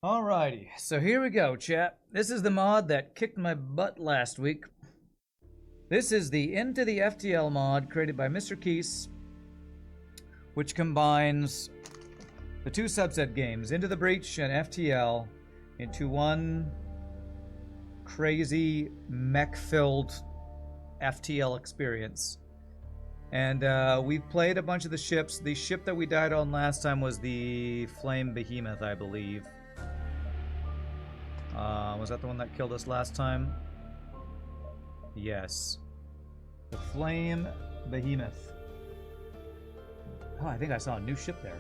Alrighty, so here we go, chat. This is the mod that kicked my butt last week. This is the Into the FTL mod created by Mr. Keese, which combines the two subset games, Into the Breach and FTL, into one crazy mech-filled FTL experience. And we've played a bunch of the ships. The ship that we died on last time was the Flame Behemoth, I believe. Was that the one that killed us last time? Yes. The Flame Behemoth. Oh, I think I saw a new ship there.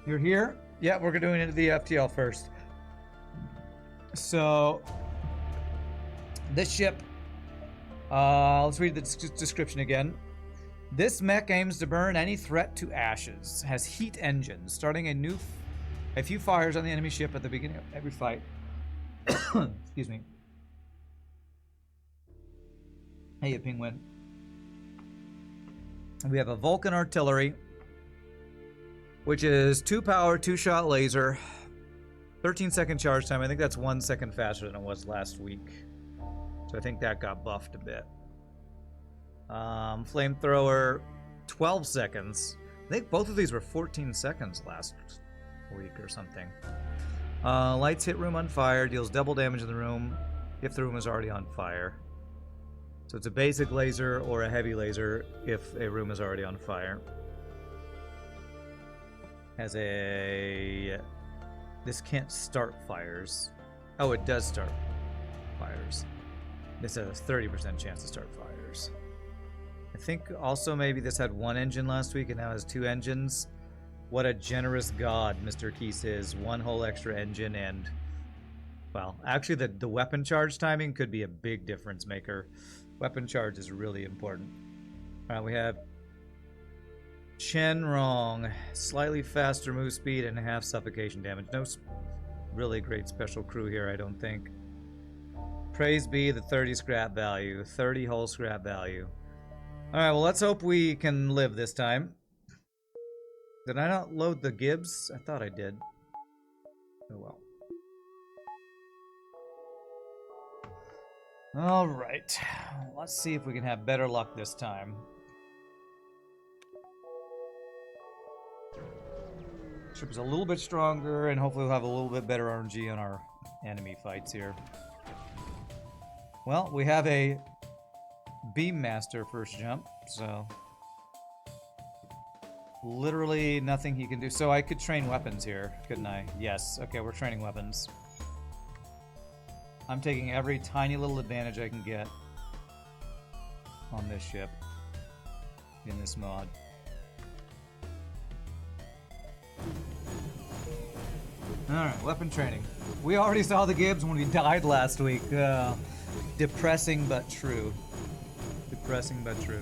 You're here? Yeah, we're doing Into the FTL first. So, this ship, let's read the description again. This mech aims to burn any threat to ashes. Has heat engines, starting a few fires on the enemy ship at the beginning of every fight. Excuse me. Hey, penguin. We have a Vulcan artillery, which is 2 power, 2-shot laser, 13-second charge time. I think that's 1 second faster than it was last week. So I think that got buffed a bit. Flamethrower, 12 seconds. I think both of these were 14 seconds last week or something. Lights hit room on fire, deals double damage in the room if the room is already on fire. So it's a basic laser or a heavy laser if a room is already on fire. Has a... This can't start fires. Oh, it does start fires. This has a 30% chance to start fires. I think also maybe this had 1 engine last week and now has 2 engines. What a generous god Mr. Keese is. 1 whole extra engine and... Well, actually the weapon charge timing could be a big difference maker. Weapon charge is really important. Alright, we have Shenrong. Slightly faster move speed and half suffocation damage. No really great special crew here, I don't think. Praise be the 30 scrap value. 30 whole scrap value. Alright, well let's hope we can live this time. Did I not load the Gibbs? I thought I did. Oh well. Alright. Let's see if we can have better luck this time. Ship is a little bit stronger, and hopefully we'll have a little bit better RNG on our enemy fights here. Well, we have a Beam Master first jump, so... Literally nothing he can do. So I could train weapons here, couldn't I? Yes. Okay, we're training weapons. I'm taking every tiny little advantage I can get on this ship in this mod. Alright, weapon training. We already saw the Gibbs when we died last week. Depressing but true. Depressing but true.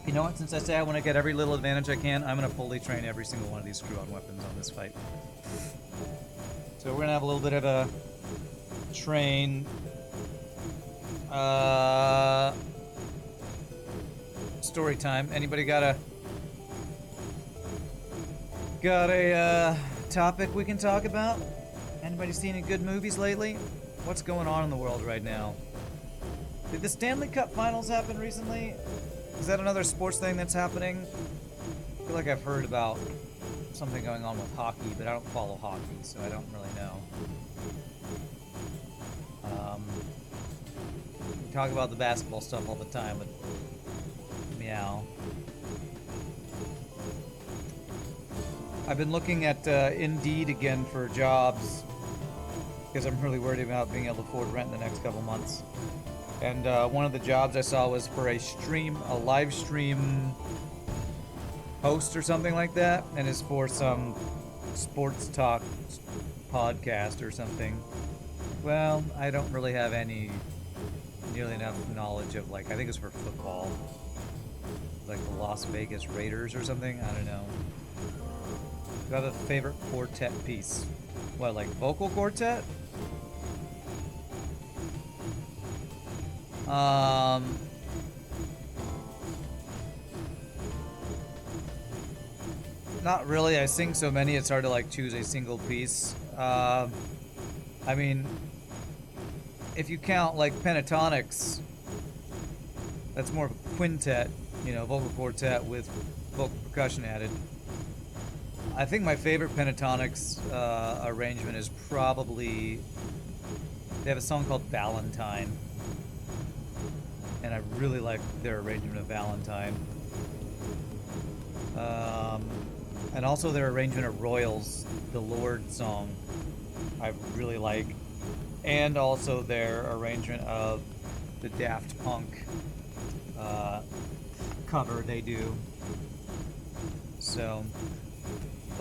You know what, since I say I want to get every little advantage I can, I'm going to fully train every single one of these screw-on weapons on this fight. So we're going to have a little bit of a train. Story time. Anybody got a topic we can talk about? Anybody seen any good movies lately? What's going on in the world right now? Did the Stanley Cup Finals happen recently? Is that another sports thing that's happening? I feel like I've heard about something going on with hockey, but I don't follow hockey, so I don't really know. We talk about the basketball stuff all the time, but meow. I've been looking at Indeed again for jobs because I'm really worried about being able to afford rent in the next couple months. And one of the jobs I saw was for a live stream host or something like that, and is for some sports talk podcast or something. Well, I don't really have nearly enough knowledge of, like, I think it's for football. Like the Las Vegas Raiders or something, I don't know. Do I have a favorite quartet piece? What, like vocal quartet? Not really. I sing so many, it's hard to like choose a single piece. I mean, if you count like pentatonics, that's more of a quintet, you know, vocal quartet with vocal percussion added. I think my favorite pentatonics arrangement is probably, they have a song called Valentine, and I really like their arrangement of Valentine. And also their arrangement of Royals, the Lord song, I really like. And also their arrangement of the Daft Punk cover they do. So,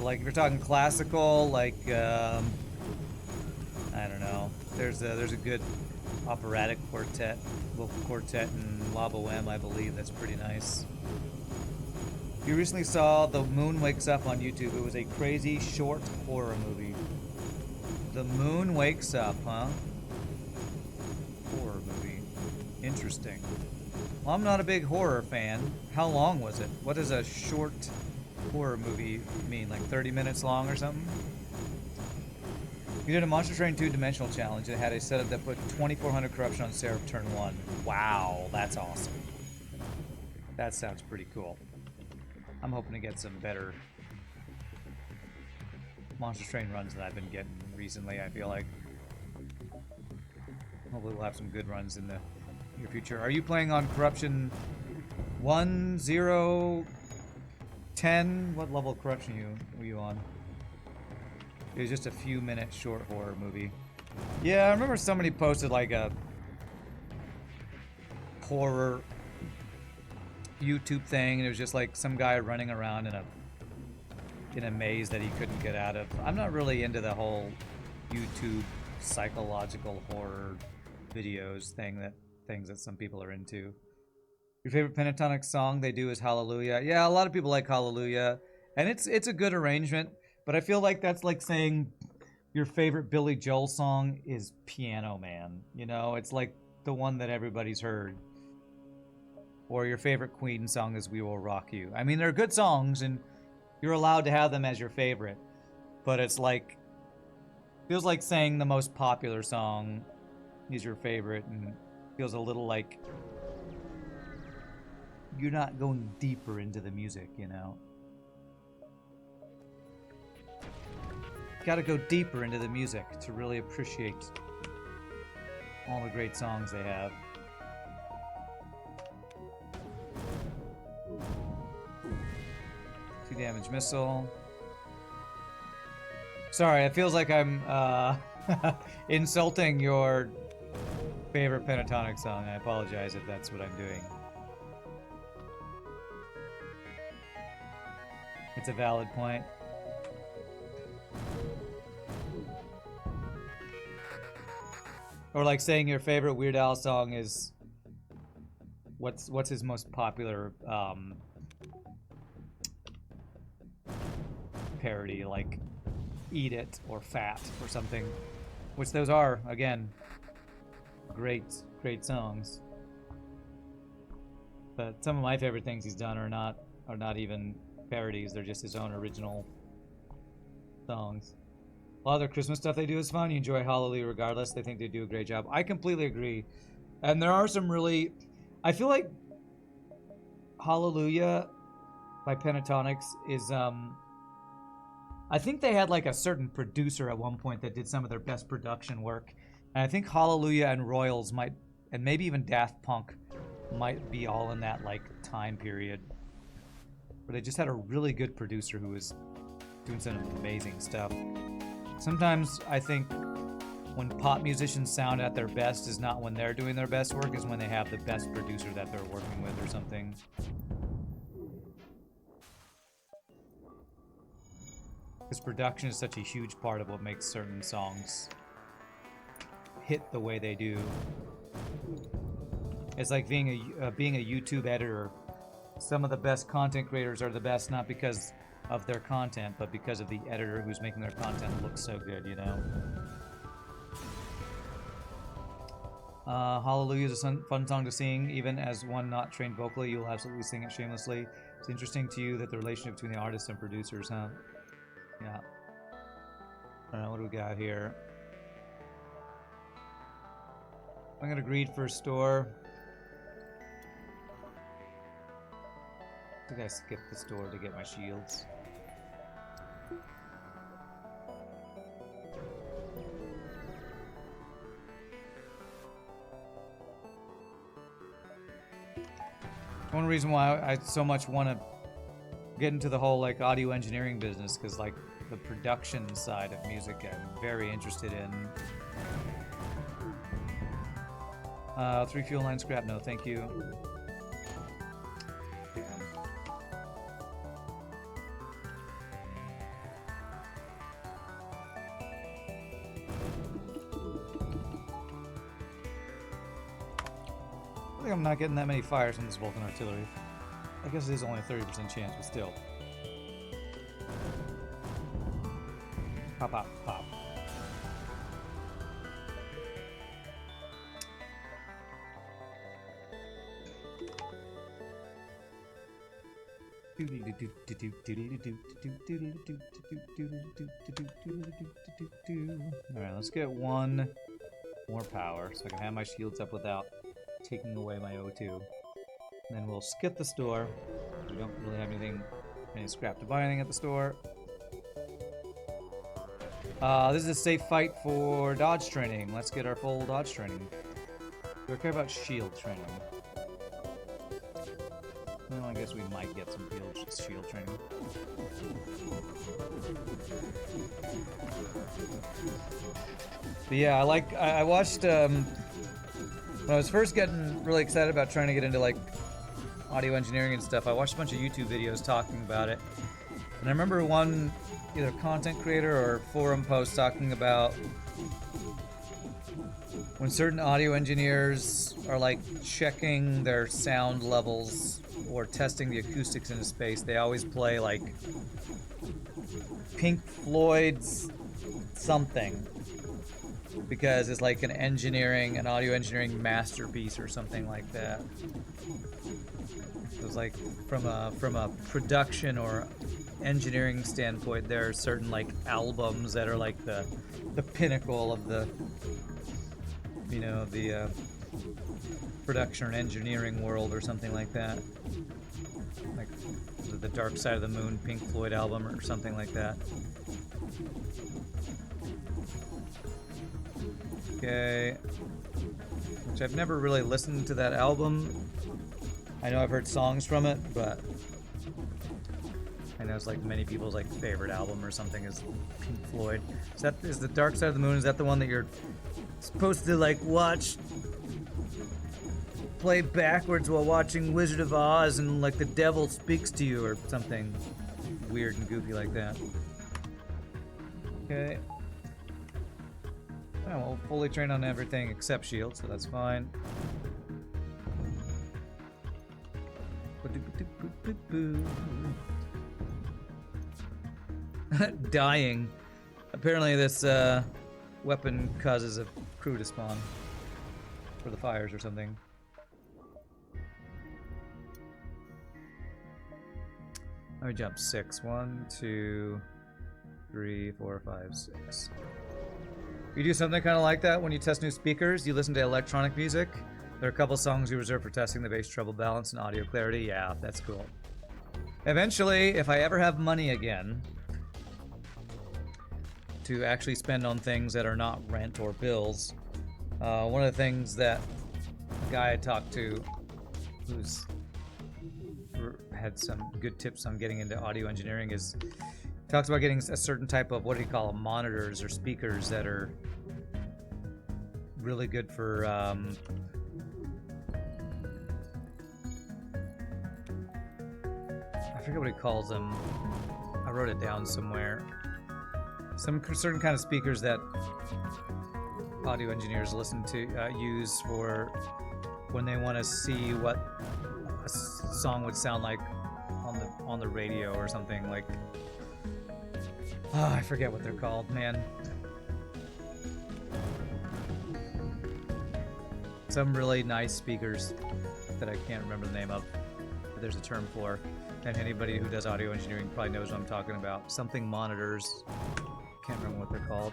like if you're talking classical, like I don't know, there's a good operatic quartet, vocal quartet in La Boheme, I believe. That's pretty nice. You recently saw The Moon Wakes Up on YouTube. It was a crazy short horror movie. The Moon Wakes Up, huh? Horror movie. Interesting. Well, I'm not a big horror fan. How long was it? What does a short horror movie mean? Like 30 minutes long or something? You did a Monster Train 2 Dimensional Challenge that had a setup that put 2400 corruption on Seraph turn 1. Wow, that's awesome. That sounds pretty cool. I'm hoping to get some better Monster Train runs than I've been getting recently, I feel like. Hopefully we'll have some good runs in the near future. Are you playing on Corruption 1, 0, 10? What level of Corruption were you on? It was just a few minute short horror movie. Yeah, I remember somebody posted like a horror YouTube thing, and it was just like some guy running around in a maze that he couldn't get out of. I'm not really into the whole YouTube psychological horror videos things that some people are into. Your favorite pentatonic song they do is Hallelujah. Yeah, a lot of people like Hallelujah, and it's a good arrangement, but I feel like that's like saying your favorite Billy Joel song is Piano Man. You know, it's like the one that everybody's heard. Or your favorite Queen song is We Will Rock You. I mean, they're good songs, and you're allowed to have them as your favorite. But it's like, feels like saying the most popular song is your favorite, and feels a little like you're not going deeper into the music, you know? Gotta go deeper into the music to really appreciate all the great songs they have. 2 damage missile. Sorry, it feels like I'm insulting your favorite pentatonic song. I apologize if that's what I'm doing. It's a valid point. Or like saying your favorite Weird Al song is what's his most popular parody, like Eat It or Fat or something, which those are, again, great songs. But some of my favorite things he's done are not even parodies, they're just his own original songs. A lot of their Christmas stuff they do is fun. You enjoy Hallelujah regardless. They think they do a great job. I completely agree. And there are some really, I feel like Hallelujah by Pentatonics is I think they had like a certain producer at one point that did some of their best production work. And I think Hallelujah and Royals might, and maybe even Daft Punk might be all in that like time period where they just had a really good producer who was doing some amazing stuff. Sometimes I think when pop musicians sound at their best is not when they're doing their best work, is when they have the best producer that they're working with or something. Because production is such a huge part of what makes certain songs hit the way they do. It's like being a YouTube editor. Some of the best content creators are the best not because of their content, but because of the editor who's making their content look so good, you know? Hallelujah is a fun song to sing. Even as one not trained vocally, you'll absolutely sing it shamelessly. It's interesting to you that the relationship between the artists and producers, huh? Yeah. Alright, what do we got here? I'm gonna greed for a store. I think I skipped the store to get my shields. One reason why I so much want to get into the whole like audio engineering business, because like the production side of music I'm very interested in. 3 fuel line scrap, no thank you. Damn. I think I'm not getting that many fires from this Vulcan artillery. I guess it is only a 30% chance, but still. Pop, pop, pop. Alright, let's get one more power so I can have my shields up without taking away my O2. And then we'll skip the store. We don't really have any scrap to buy anything at the store. This is a safe fight for dodge training. Let's get our full dodge training. Do I care about shield training? Well, I guess we might get some shield training. But yeah, I watched, when I was first getting really excited about trying to get into like audio engineering and stuff, I watched a bunch of YouTube videos talking about it. And I remember one either content creator or forum post talking about when certain audio engineers are like checking their sound levels or testing the acoustics in a space, they always play like Pink Floyd's something, because it's like an audio engineering masterpiece or something like that. It was like from a production or engineering standpoint, there are certain like albums that are like the pinnacle of the, you know, the production and engineering world or something like that. Like the Dark Side of the Moon Pink Floyd album or something like that. Okay. Which I've never really listened to that album. I know I've heard songs from it, but I know it's like many people's like favorite album or something is Pink Floyd. Is the Dark Side of the Moon, is that the one that you're supposed to like play backwards while watching Wizard of Oz and like the devil speaks to you or something weird and goofy like that? Okay. Oh, well, fully trained on everything except shield, so that's fine. Dying. Apparently this weapon causes a crew to spawn for the fires or something. Let me jump 6. 1, 2, 3, 4, 5, 6. You do something kind of like that when you test new speakers. You listen to electronic music. There are a couple songs you reserve for testing the bass treble balance and audio clarity. Yeah, that's cool. Eventually, if I ever have money again to actually spend on things that are not rent or bills, one of the things that a guy I talked to who's had some good tips on getting into audio engineering is talks about getting a certain type of, what do you call them, monitors or speakers that are really good for I forget what he calls them. I wrote it down somewhere. Some certain kind of speakers that audio engineers listen to, use for when they want to see what a song would sound like on the radio or something. Like, I forget what they're called, man. Some really nice speakers that I can't remember the name of, but there's a term for. And anybody who does audio engineering probably knows what I'm talking about. Something monitors. Can't remember what they're called.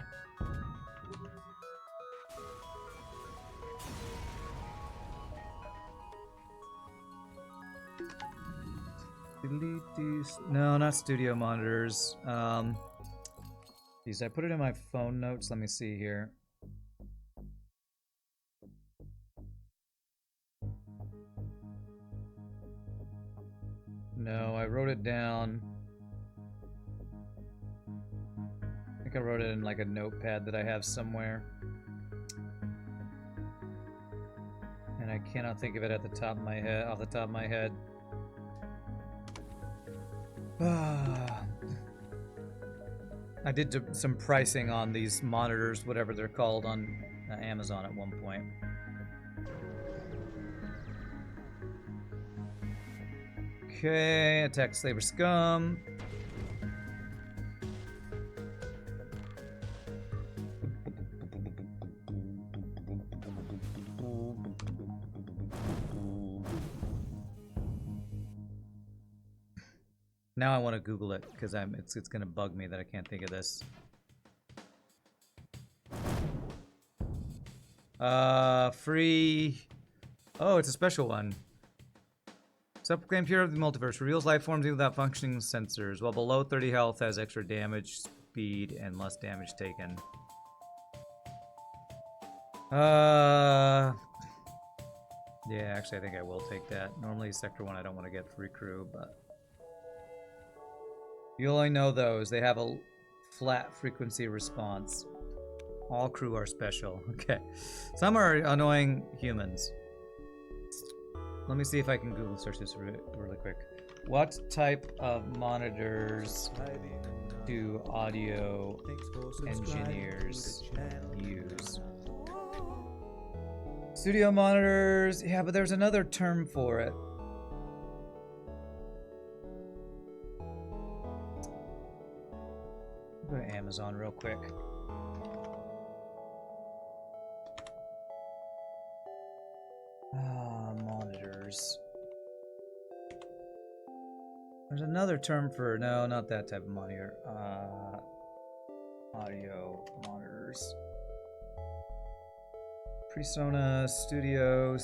No, not studio monitors. Geez, I put it in my phone notes. Let me see here. No, I wrote it down. I think I wrote it in like a notepad that I have somewhere. And I cannot think of it at the top of my head, off the top of my head. I did some pricing on these monitors, whatever they're called, on Amazon at one point. Okay, attack slaver scum. Now I want to Google it because it's gonna bug me that I can't think of this. Free. Oh, it's a special one. Subclaim Pure of the Multiverse reveals life forms without functioning sensors. While below 30 health, has extra damage, speed, and less damage taken. Yeah, actually, I think I will take that. Normally, Sector 1, I don't want to get free crew, but you only know those. They have a flat frequency response. All crew are special. Okay. Some are annoying humans. Let me see if I can Google search this really quick. What type of monitors do audio engineers use? Studio monitors. Yeah, but there's another term for it. Go to Amazon real quick. Monitors. There's another term for, no, not that type of monitor. Audio monitors. Presona, studio.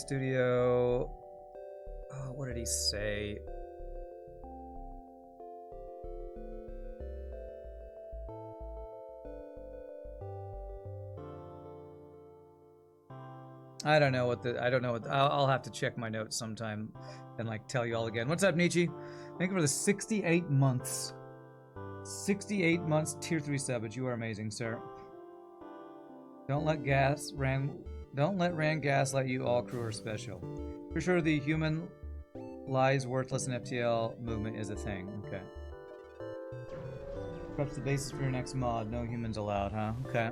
Oh, what did he say? I don't know what I'll have to check my notes sometime and like tell you all again. What's up, Nietzsche? Thank you for the 68 months. 68 months tier 3 sub, but you are amazing, sir. Don't let Rand gaslight you. All crew are special. For sure the human lies worthless in FTL movement is a thing. Okay. Perhaps the basis for your next mod. No humans allowed, huh? Okay.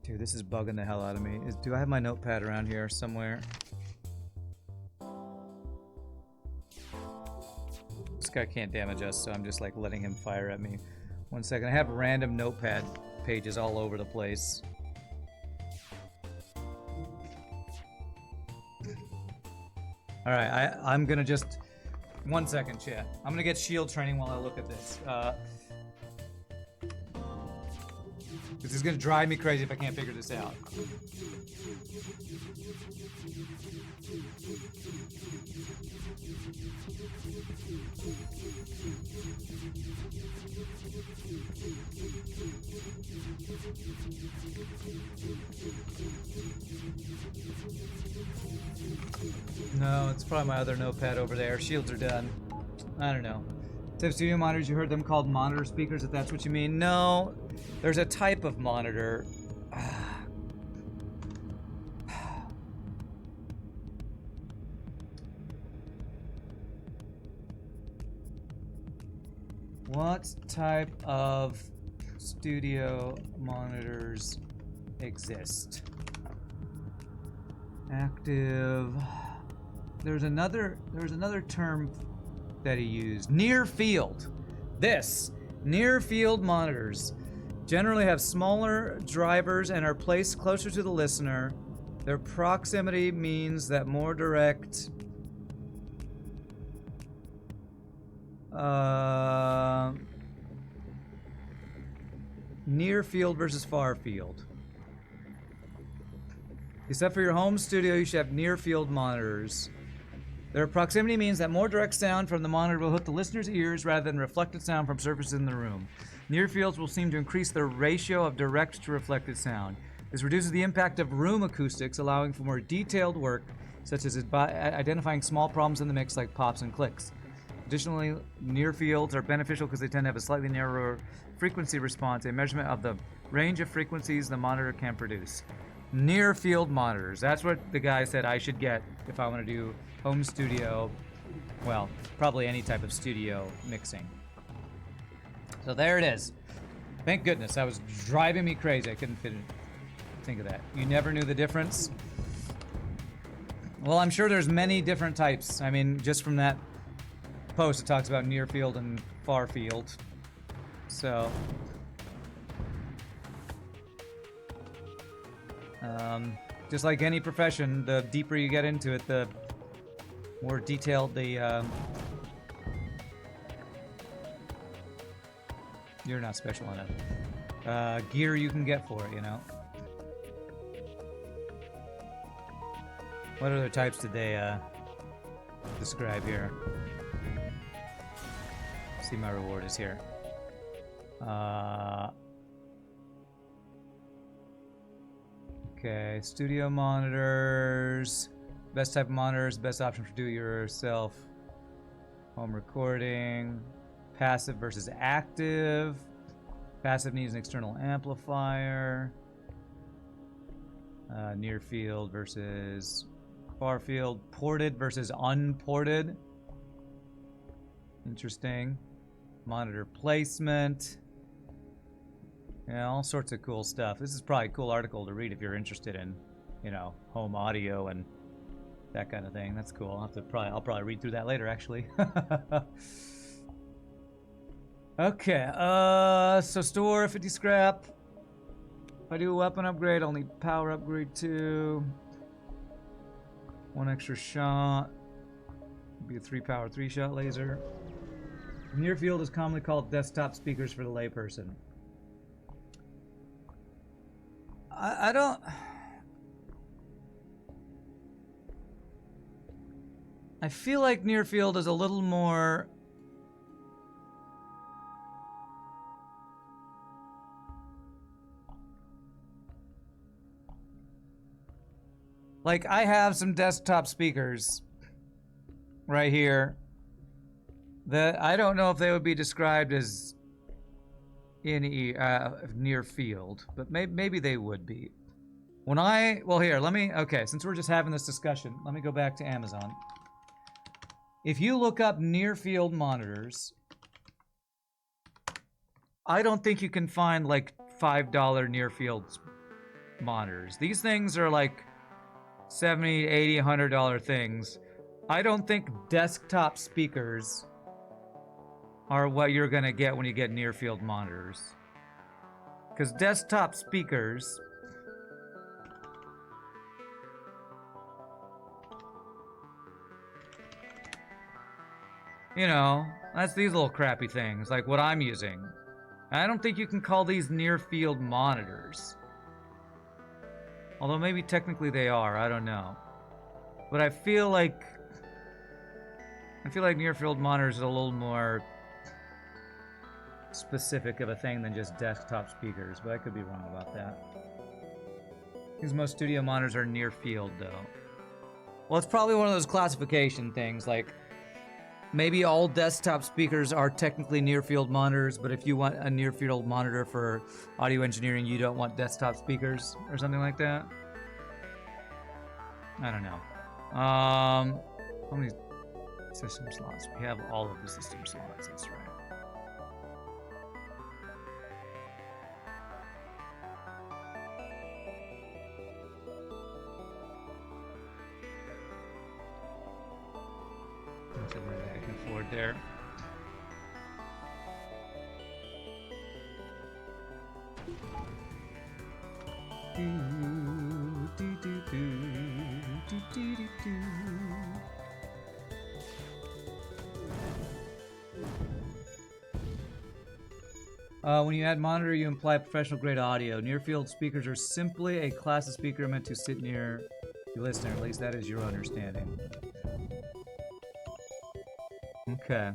Dude, this is bugging the hell out of me. Do I have my notepad around here somewhere? This guy can't damage us, so I'm just like letting him fire at me. 1 second. I have random notepad pages all over the place. Alright, I'm gonna just... 1 second, chat. I'm gonna get shield training while I look at this. This is gonna drive me crazy if I can't figure this out. No, it's probably my other notepad over there. Shields are done. I don't know. So studio monitors, you heard them called monitor speakers, if that's what you mean. No, there's a type of monitor. What type of studio monitors exist? Active. There's another term that he used. Near field. Near field monitors generally have smaller drivers and are placed closer to the listener. Their proximity means that more direct... near field versus far field. Except for your home studio, you should have near field monitors. Their proximity means that more direct sound from the monitor will hit the listener's ears rather than reflected sound from surfaces in the room. Near fields will seem to increase the ratio of direct to reflected sound. This reduces the impact of room acoustics, allowing for more detailed work, such as identifying small problems in the mix like pops and clicks. Additionally, near fields are beneficial because they tend to have a slightly narrower frequency response, a measurement of the range of frequencies the monitor can produce. Near field monitors. That's what the guy said I should get if I want to do home studio. Well, probably any type of studio mixing. So there it is. Thank goodness. That was driving me crazy. I couldn't think of that. You never knew the difference? Well, I'm sure there's many different types. I mean, just from that post, it talks about near field and far field. So... just like any profession, the deeper you get into it, the more detailed the, you're not special enough, gear you can get for it, you know? What other types did they, describe here? Let's see, my reward is here. Okay, studio monitors. Best type of monitors, best option for do-it-yourself. Home recording. Passive versus active. Passive needs an external amplifier. Near field versus far field. Ported versus unported. Interesting. Monitor placement. Yeah, all sorts of cool stuff. This is probably a cool article to read if you're interested in, you know, home audio and that kind of thing. That's cool. I'll probably read through that later, actually. Okay, so store 50 scrap. If I do a weapon upgrade, I'll need power upgrade too. 1 extra shot. Be a 3-power 3-shot laser. Near field is commonly called desktop speakers for the layperson. I don't... I feel like near field is a little more... Like, I have some desktop speakers right here that I don't know if they would be described as in near field, but maybe they would be. When well, here, okay, since we're just having this discussion, let me go back to Amazon. If you look up near field monitors, I don't think you can find like $5 near field monitors. These things are like $70, $80, $100 things. I don't think desktop speakers are what you're gonna get when you get near field monitors. Because desktop speakers, you know, that's these little crappy things, like what I'm using. I don't think you can call these near field monitors. Although maybe technically they are, I don't know. But I feel like near field monitors are a little more specific of a thing than just desktop speakers, but I could be wrong about that. Because most studio monitors are near field though. Well, it's probably one of those classification things, like maybe all desktop speakers are technically near field monitors, but if you want a near field monitor for audio engineering, you don't want desktop speakers or something like that. I don't know. How many system slots? We have all of the system slots, that's right. That's everything I can afford there. Do, do, do. When you add monitor, you imply professional grade audio. Near field speakers are simply a class of speaker meant to sit near the listener. At least that is your understanding. Okay.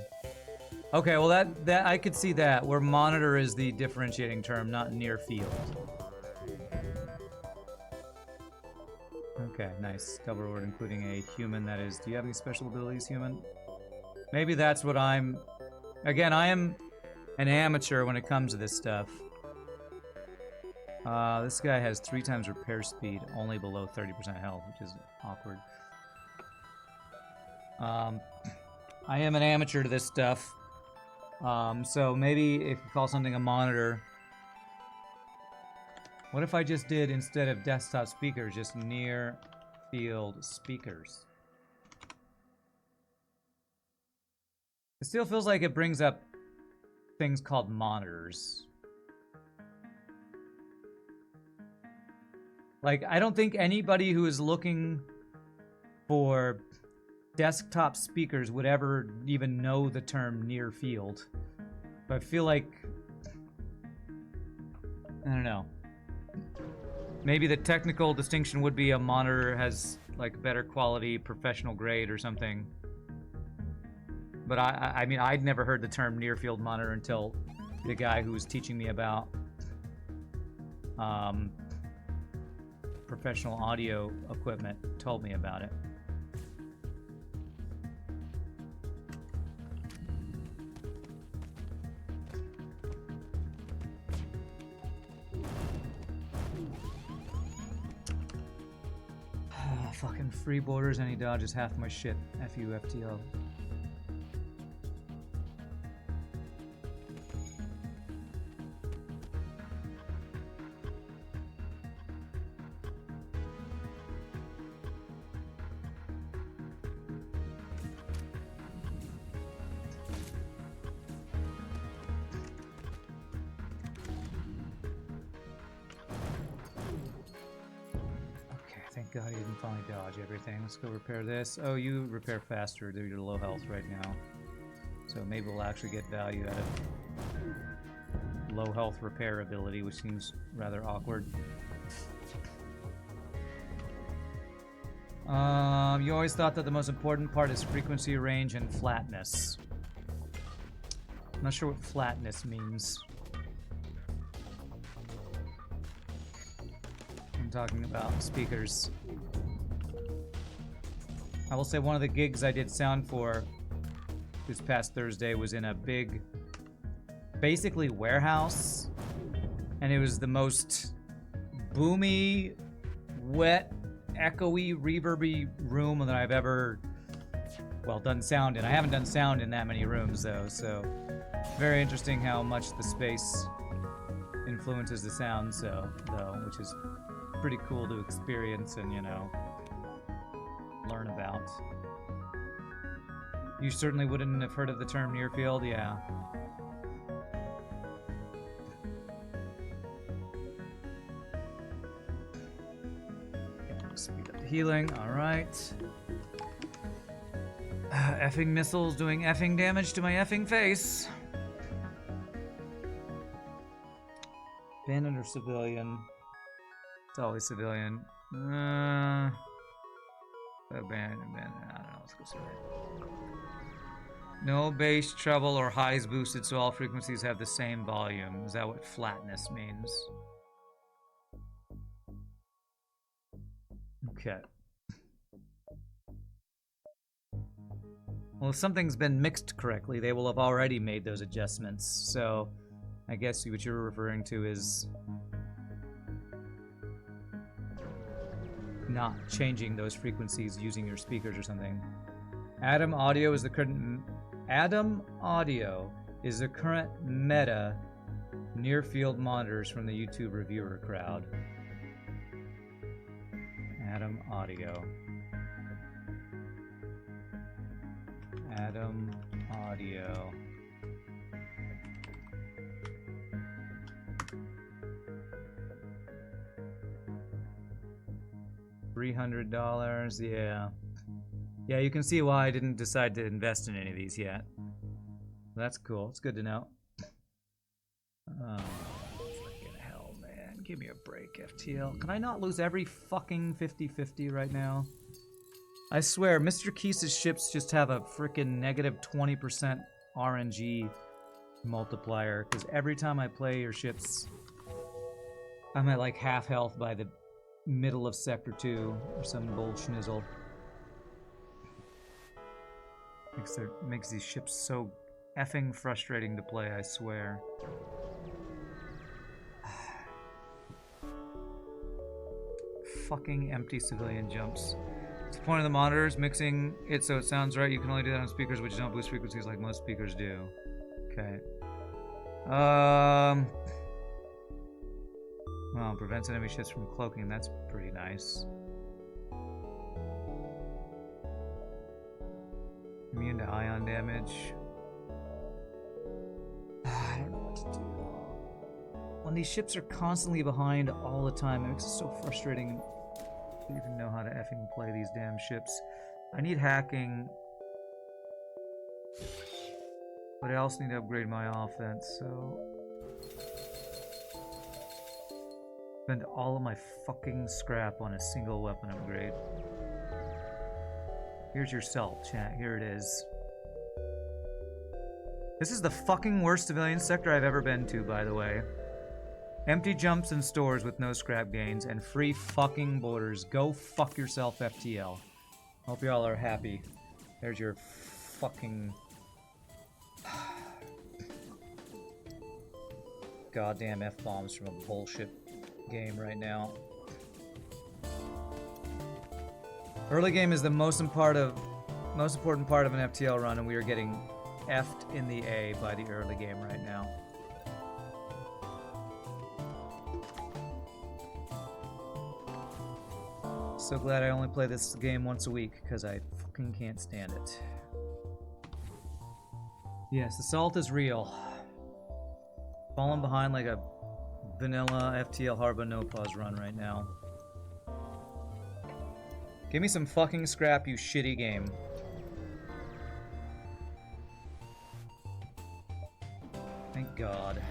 Okay, well that I could see that, where monitor is the differentiating term, not near field. Okay, nice. Double word including a human, that is. Do you have any special abilities, human? Maybe that's what I'm... Again, I am an amateur when it comes to this stuff. This guy has 3 times repair speed, only below 30% health, which is awkward. I am an amateur to this stuff. So maybe if you call something a monitor... What if I just did, instead of desktop speakers, just near field speakers? It still feels like it brings up things called monitors. Like, I don't think anybody who is looking for desktop speakers would ever even know the term near field. But I feel like... I don't know. Maybe the technical distinction would be a monitor has, like, better quality, professional grade or something. But I mean, I'd never heard the term near field monitor until the guy who was teaching me about professional audio equipment told me about it. Fucking free borders, any dodge is half my shit. F you, FTL. God, he didn't finally dodge everything. Let's go repair this. Oh, you repair faster due to low health right now. So maybe we'll actually get value out of low health repair ability, which seems rather awkward. You always thought that the most important part is frequency, range, and flatness. I'm not sure what flatness means. I'm talking about speakers. I will say one of the gigs I did sound for this past Thursday was in a big, basically warehouse, and it was the most boomy, wet, echoey, reverby room that I've ever, well, done sound in. I haven't done sound in that many rooms though, so very interesting how much the space influences the sound, though, which is pretty cool to experience and, you know, learn about. You certainly wouldn't have heard of the term near field, yeah. Okay, speed up the healing, alright. Effing missiles doing effing damage to my effing face. Bandit or civilian? It's always civilian. Abandon, I don't know, let's go civilian. No bass, treble, or highs boosted, so all frequencies have the same volume. Is that what flatness means? Okay. Well, if something's been mixed correctly, they will have already made those adjustments, so I guess what you're referring to is not changing those frequencies using your speakers or something. Atom Audio is the current meta near field monitors from the YouTube reviewer crowd. Atom Audio. Atom Audio. $300, yeah. Yeah, you can see why I didn't decide to invest in any of these yet. That's cool, it's good to know. Fucking hell, man. Give me a break, FTL. Can I not lose every fucking 50-50 right now? I swear, Mr. Keys' ships just have a freaking negative 20% RNG multiplier, because every time I play your ships, I'm at like half health by the middle of Sector 2, or some bullschnizzle. Makes these ships so effing frustrating to play, I swear. Fucking empty civilian jumps. It's the point of the monitors, mixing it so it sounds right. You can only do that on speakers which don't boost frequencies like most speakers do. Okay. Well, prevents enemy ships from cloaking. That's pretty nice. Immune to ion damage. I don't know what to do. When these ships are constantly behind all the time, it makes it so frustrating to even know how to effing play these damn ships. I need hacking, but I also need to upgrade my offense, so... Spend all of my fucking scrap on a single weapon upgrade. Here's your salt, chat. Here it is. This is the fucking worst civilian sector I've ever been to, by the way. Empty jumps and stores with no scrap gains, and free fucking borders. Go fuck yourself, FTL. Hope y'all are happy. There's your fucking... goddamn F-bombs from a bullshit game right now. Early game is the most important part of an FTL run, and we are getting F'd in the A by the early game right now. So glad I only play this game once a week, because I fucking can't stand it. Yes, the salt is real. Falling behind like a vanilla FTL Hard but no pause run right now. Give me some fucking scrap, you shitty game. Thank God.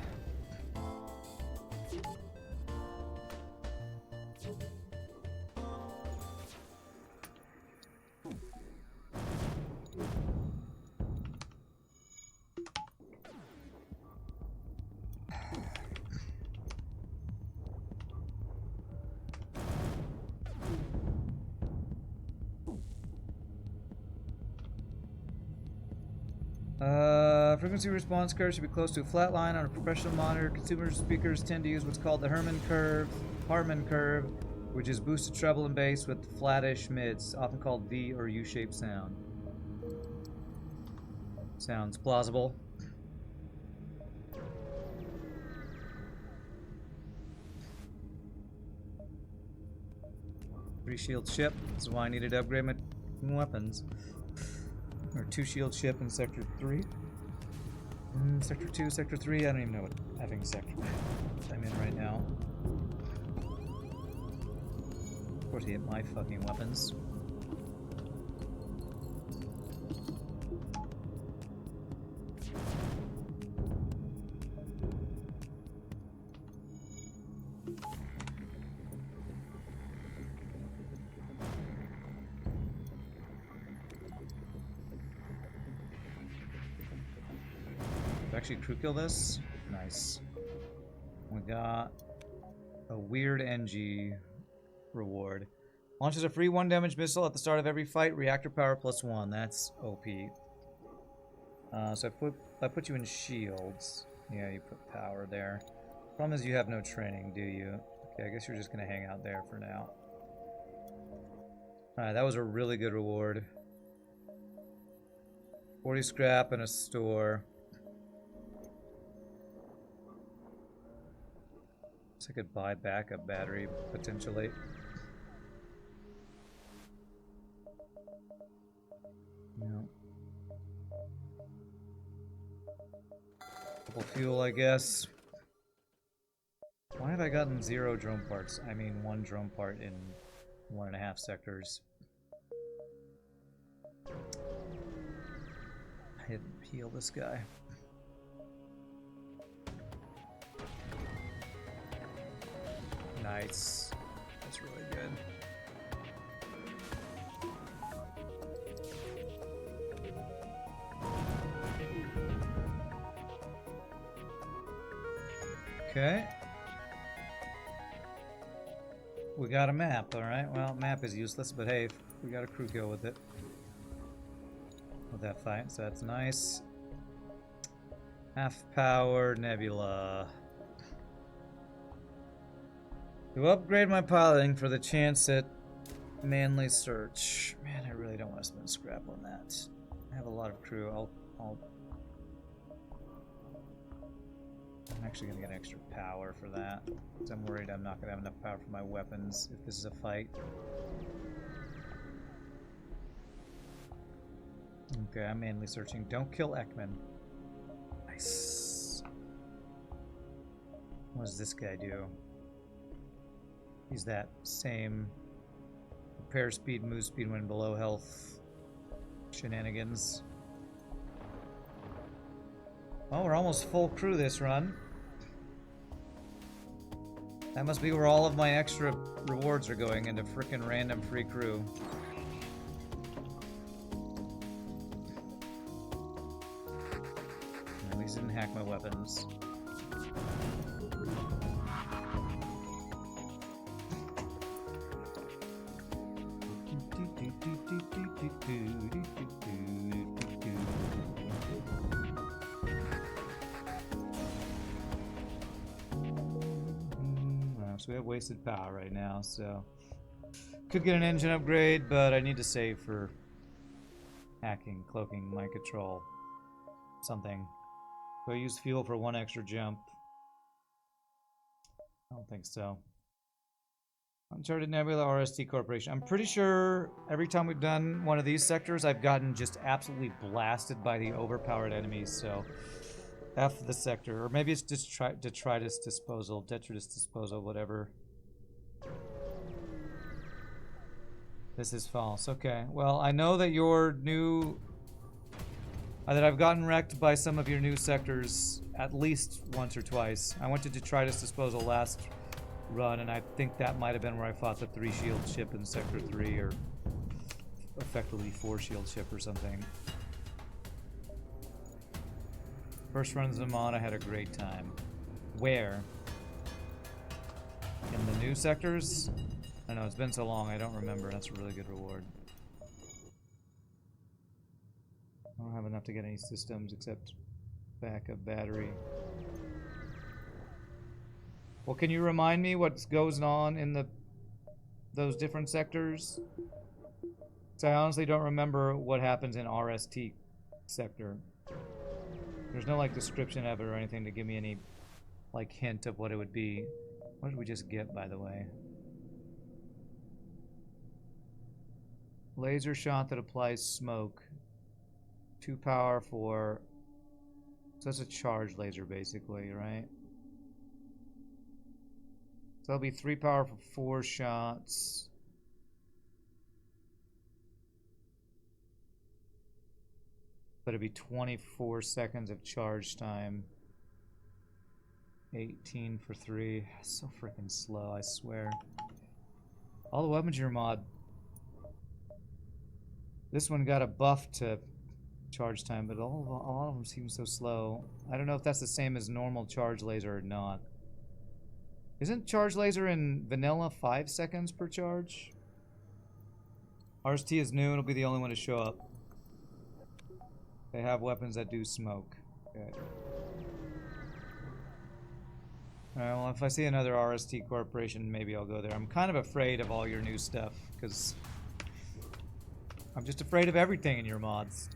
Frequency response curve should be close to a flat line on a professional monitor. Consumer speakers tend to use what's called the Harman curve, which is boosted treble and bass with flattish mids, often called V or U-shaped sound. Sounds plausible. Three shield ship. This is why I needed to upgrade my weapons. Or two shield ship in Sector 3. Sector 2, Sector 3, I don't even know what having sector I'm in right now. Of course, he hit my fucking weapons. Actually crew kill this? Nice. We got a weird NG reward. Launches a free 1 damage missile at the start of every fight, reactor power +1. That's OP. So I put you in shields. Yeah, you put power there. Problem is you have no training, do you? Okay, I guess you're just gonna hang out there for now. Alright, that was a really good reward. 40 scrap and a store. I could buy backup battery, potentially. No. Couple fuel, I guess. Why have I gotten 0 drone parts? I mean, 1 drone part in 1.5 sectors. I didn't heal this guy. Nice. That's really good. Okay. We got a map, alright. Well, map is useless, but hey, we got a crew kill with it. With that fight, so that's nice. Half power nebula. To upgrade my piloting for the chance at manly search. Man, I really don't want to spend scrap on that. I have a lot of crew. I'm actually gonna get extra power for that. Because I'm worried I'm not gonna have enough power for my weapons if this is a fight. Okay, I'm mainly searching. Don't kill Ekman. Nice. What does this guy do? He's that same repair speed, move speed when below health shenanigans. Oh, we're almost full crew this run. That must be where all of my extra rewards are going, into frickin' random free crew. At least didn't hack my weapons. So we have wasted power right now, so could get an engine upgrade, but I need to save for hacking, cloaking, mind control, something. Do I use fuel for one extra jump? I don't think so. Uncharted Nebula RST Corporation. I'm pretty sure every time we've done one of these sectors, I've gotten just absolutely blasted by the overpowered enemies, so F the sector. Or maybe it's just detritus disposal, detritus disposal, whatever. This is false. Okay. Well, I know that your new... that I've gotten wrecked by some of your new sectors at least once or twice. I went to detritus disposal last run, and I think that might have been where I fought the 3-shield ship in Sector 3, or effectively 4-shield ship or something. First runs of the mod, I had a great time. Where? In the new sectors? I know, it's been so long, I don't remember. That's a really good reward. I don't have enough to get any systems except backup battery. Well, can you remind me what goes on in those different sectors? So I honestly don't remember what happens in RST sector. There's no like description of it or anything to give me any like hint of what it would be. What did we just get, by the way? Laser shot that applies smoke. 2 power for... So that's a charged laser basically, right? So that'll be 3 power for 4 shots. But it'd be 24 seconds of charge time. 18 for 3. So freaking slow, I swear. All the weapons in your mod. This one got a buff to charge time, but all of them seem so slow. I don't know if that's the same as normal charge laser or not. Isn't charge laser in vanilla 5 seconds per charge? RST is new, it'll be the only one to show up. They have weapons that do smoke. Okay. Alright, well, if I see another RST Corporation, maybe I'll go there. I'm kind of afraid of all your new stuff, because I'm just afraid of everything in your mods.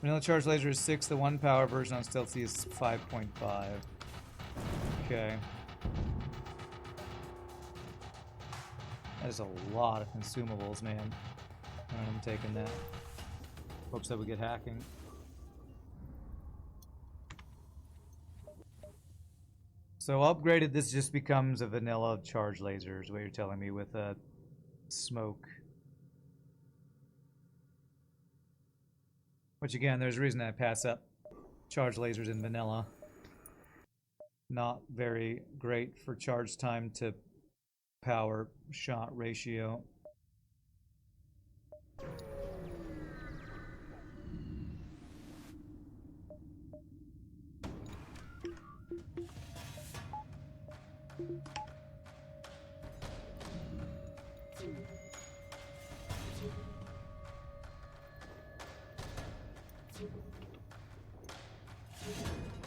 Vanilla charge laser is 6. The 1 power version on Stealth C is 5.5. Okay. That is a lot of consumables, man. Alright, I'm taking that. Hopes that we get hacking. So upgraded, this just becomes a vanilla charge laser, is what you're telling me, with a smoke. Which again, there's a reason I pass up charge lasers in vanilla. Not very great for charge time to power shot ratio.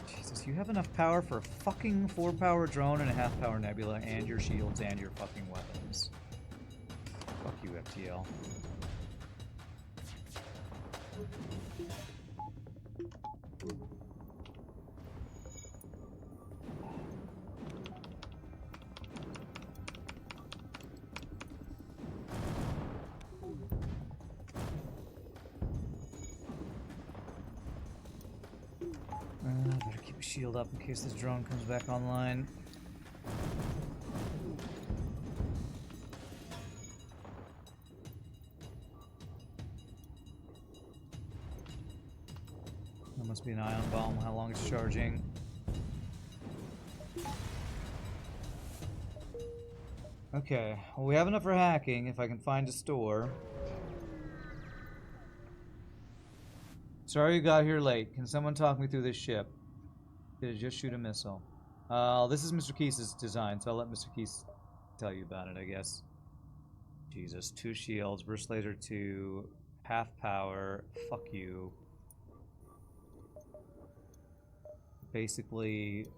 Jesus, you have enough power for a fucking 4-power drone and a half-power nebula and your shields and your fucking weapons. Fuck you, FTL. Better keep a shield up in case this drone comes back online. There must be an ion bomb. How long it's charging? Okay, well, we have enough for hacking if I can find a store. Sorry you got here late. Can someone talk me through this ship? Did it just shoot a missile? This is Mr. Keys' design, so I'll let Mr. Keys tell you about it, I guess. Jesus, 2 shields, burst laser 2, half power, fuck you. Basically,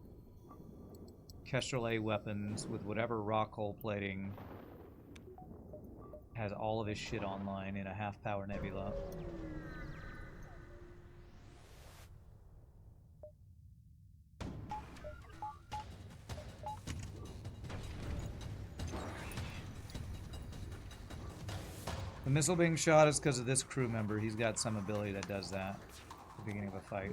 Kestrel A weapons with whatever rock hole plating. Has all of his shit online in a half power nebula. The missile being shot is because of this crew member. He's got some ability that does that at the beginning of a fight.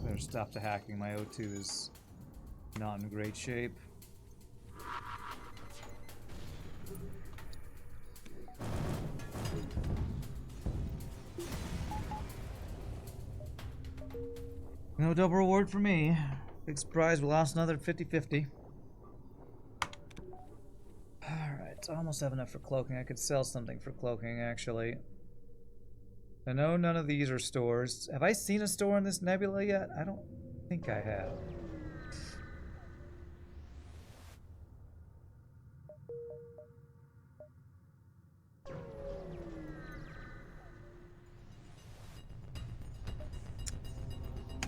Better stop the hacking. My O2 is not in great shape. No double reward for me. Big surprise, we lost another 50-50. Alright, almost have enough for cloaking. I could sell something for cloaking, actually. I know none of these are stores. Have I seen a store in this nebula yet? I don't think I have.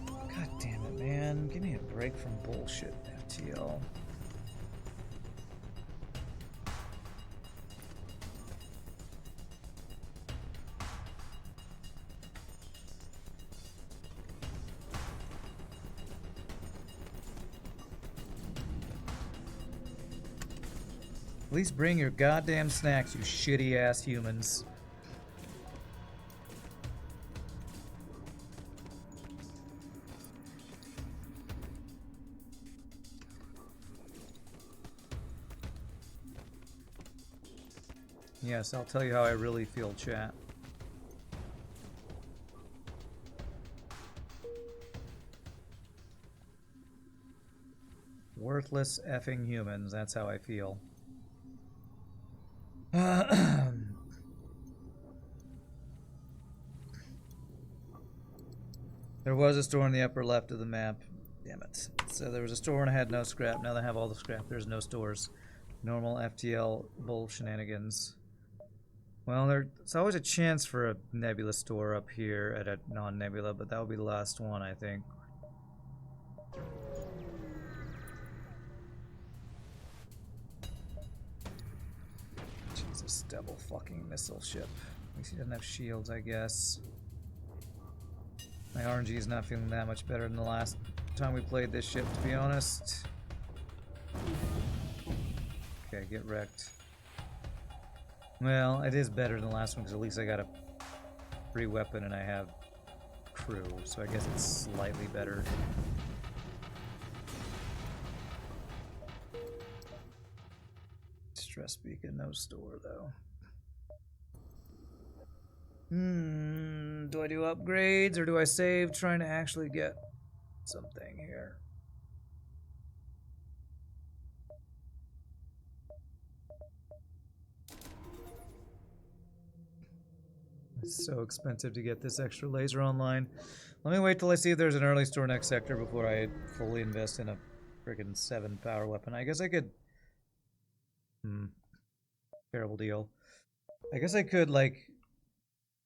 God damn it, man. Give me a break from bullshit, FTL. At least bring your goddamn snacks, you shitty ass humans. Yes, I'll tell you how I really feel, chat. Worthless effing humans, that's how I feel. There was a store in the upper left of the map. Damn it. So there was a store and I had no scrap. Now they have all the scrap. There's no stores. Normal FTL bull shenanigans. Well, there's always a chance for a nebula store up here at a non-nebula, but that will be the last one, I think. Jesus, double fucking missile ship. At least he doesn't have shields, I guess. My RNG is not feeling that much better than the last time we played this ship, to be honest. Okay, get wrecked. Well, it is better than the last one because at least I got a free weapon and I have crew, so I guess it's slightly better. Stress beacon, no store though. Do I do upgrades or do I save trying to actually get something here? It's so expensive to get this extra laser online. Let me wait till I see if there's an early store next sector before I fully invest in a friggin' 7 power weapon. I guess I could... Terrible deal. I guess I could, like,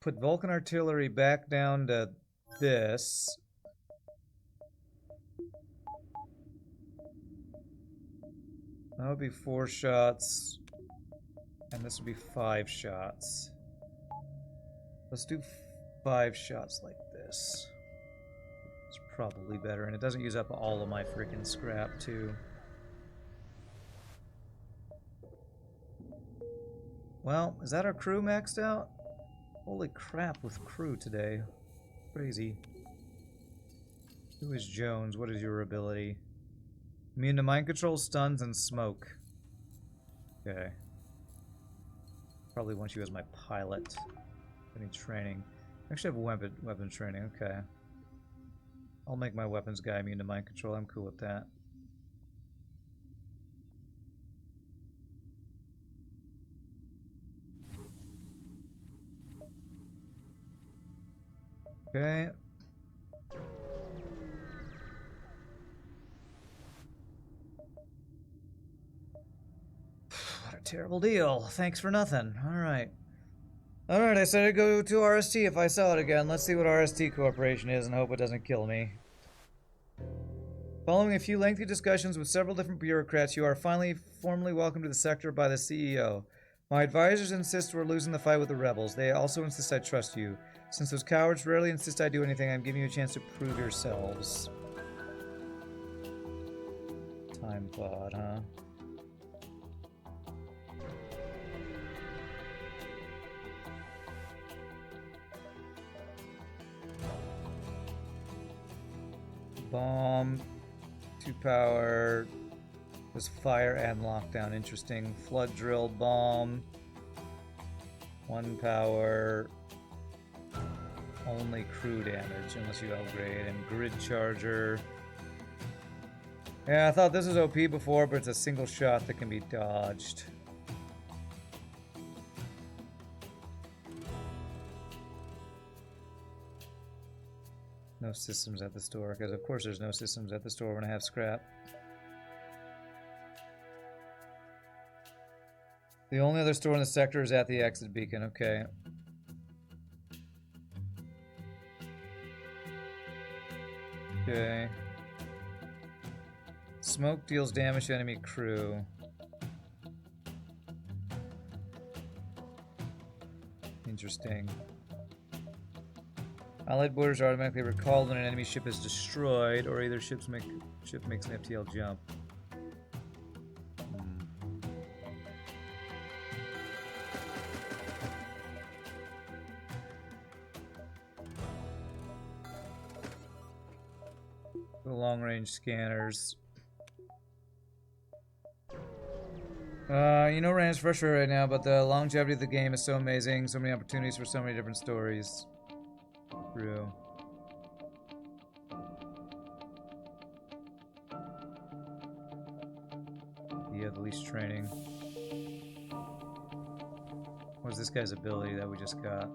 put Vulcan artillery back down to this. That would be 4 shots. And this would be 5 shots. Let's do 5 shots like this. It's probably better, and it doesn't use up all of my freaking scrap, too. Well, is that our crew maxed out? Holy crap with crew today. Crazy. Who is Jones? What is your ability? Immune to mind control, stuns, and smoke. Okay. Probably want you as my pilot. Any training. I actually have weapon training, okay. I'll make my weapons guy immune to mind control. I'm cool with that. Okay. What a terrible deal. Thanks for nothing. Alright. Alright, I said I'd go to RST if I saw it again. Let's see what RST Corporation is and hope it doesn't kill me. Following a few lengthy discussions with several different bureaucrats, you are finally formally welcomed to the sector by the CEO. My advisors insist we're losing the fight with the rebels. They also insist I trust you. Since those cowards rarely insist I do anything, I'm giving you a chance to prove yourselves. Time pod, huh? Bomb, 2 power, was fire and lockdown, interesting. Flood drill bomb, 1 power, only crew damage unless you upgrade, and grid charger. Yeah, I thought this was OP before, but it's a single shot that can be dodged. No systems at the store, because of course there's no systems at the store when I have scrap. The only other store in the sector is at the exit beacon, okay. Okay. Smoke deals damage to enemy crew. Interesting. Allied boarders are automatically recalled when an enemy ship is destroyed, or either ship makes an FTL jump. The long-range scanners. You know, Rand's frustrated right now, but the longevity of the game is so amazing. So many opportunities for so many different stories. True. You have the least training. What's this guy's ability that we just got?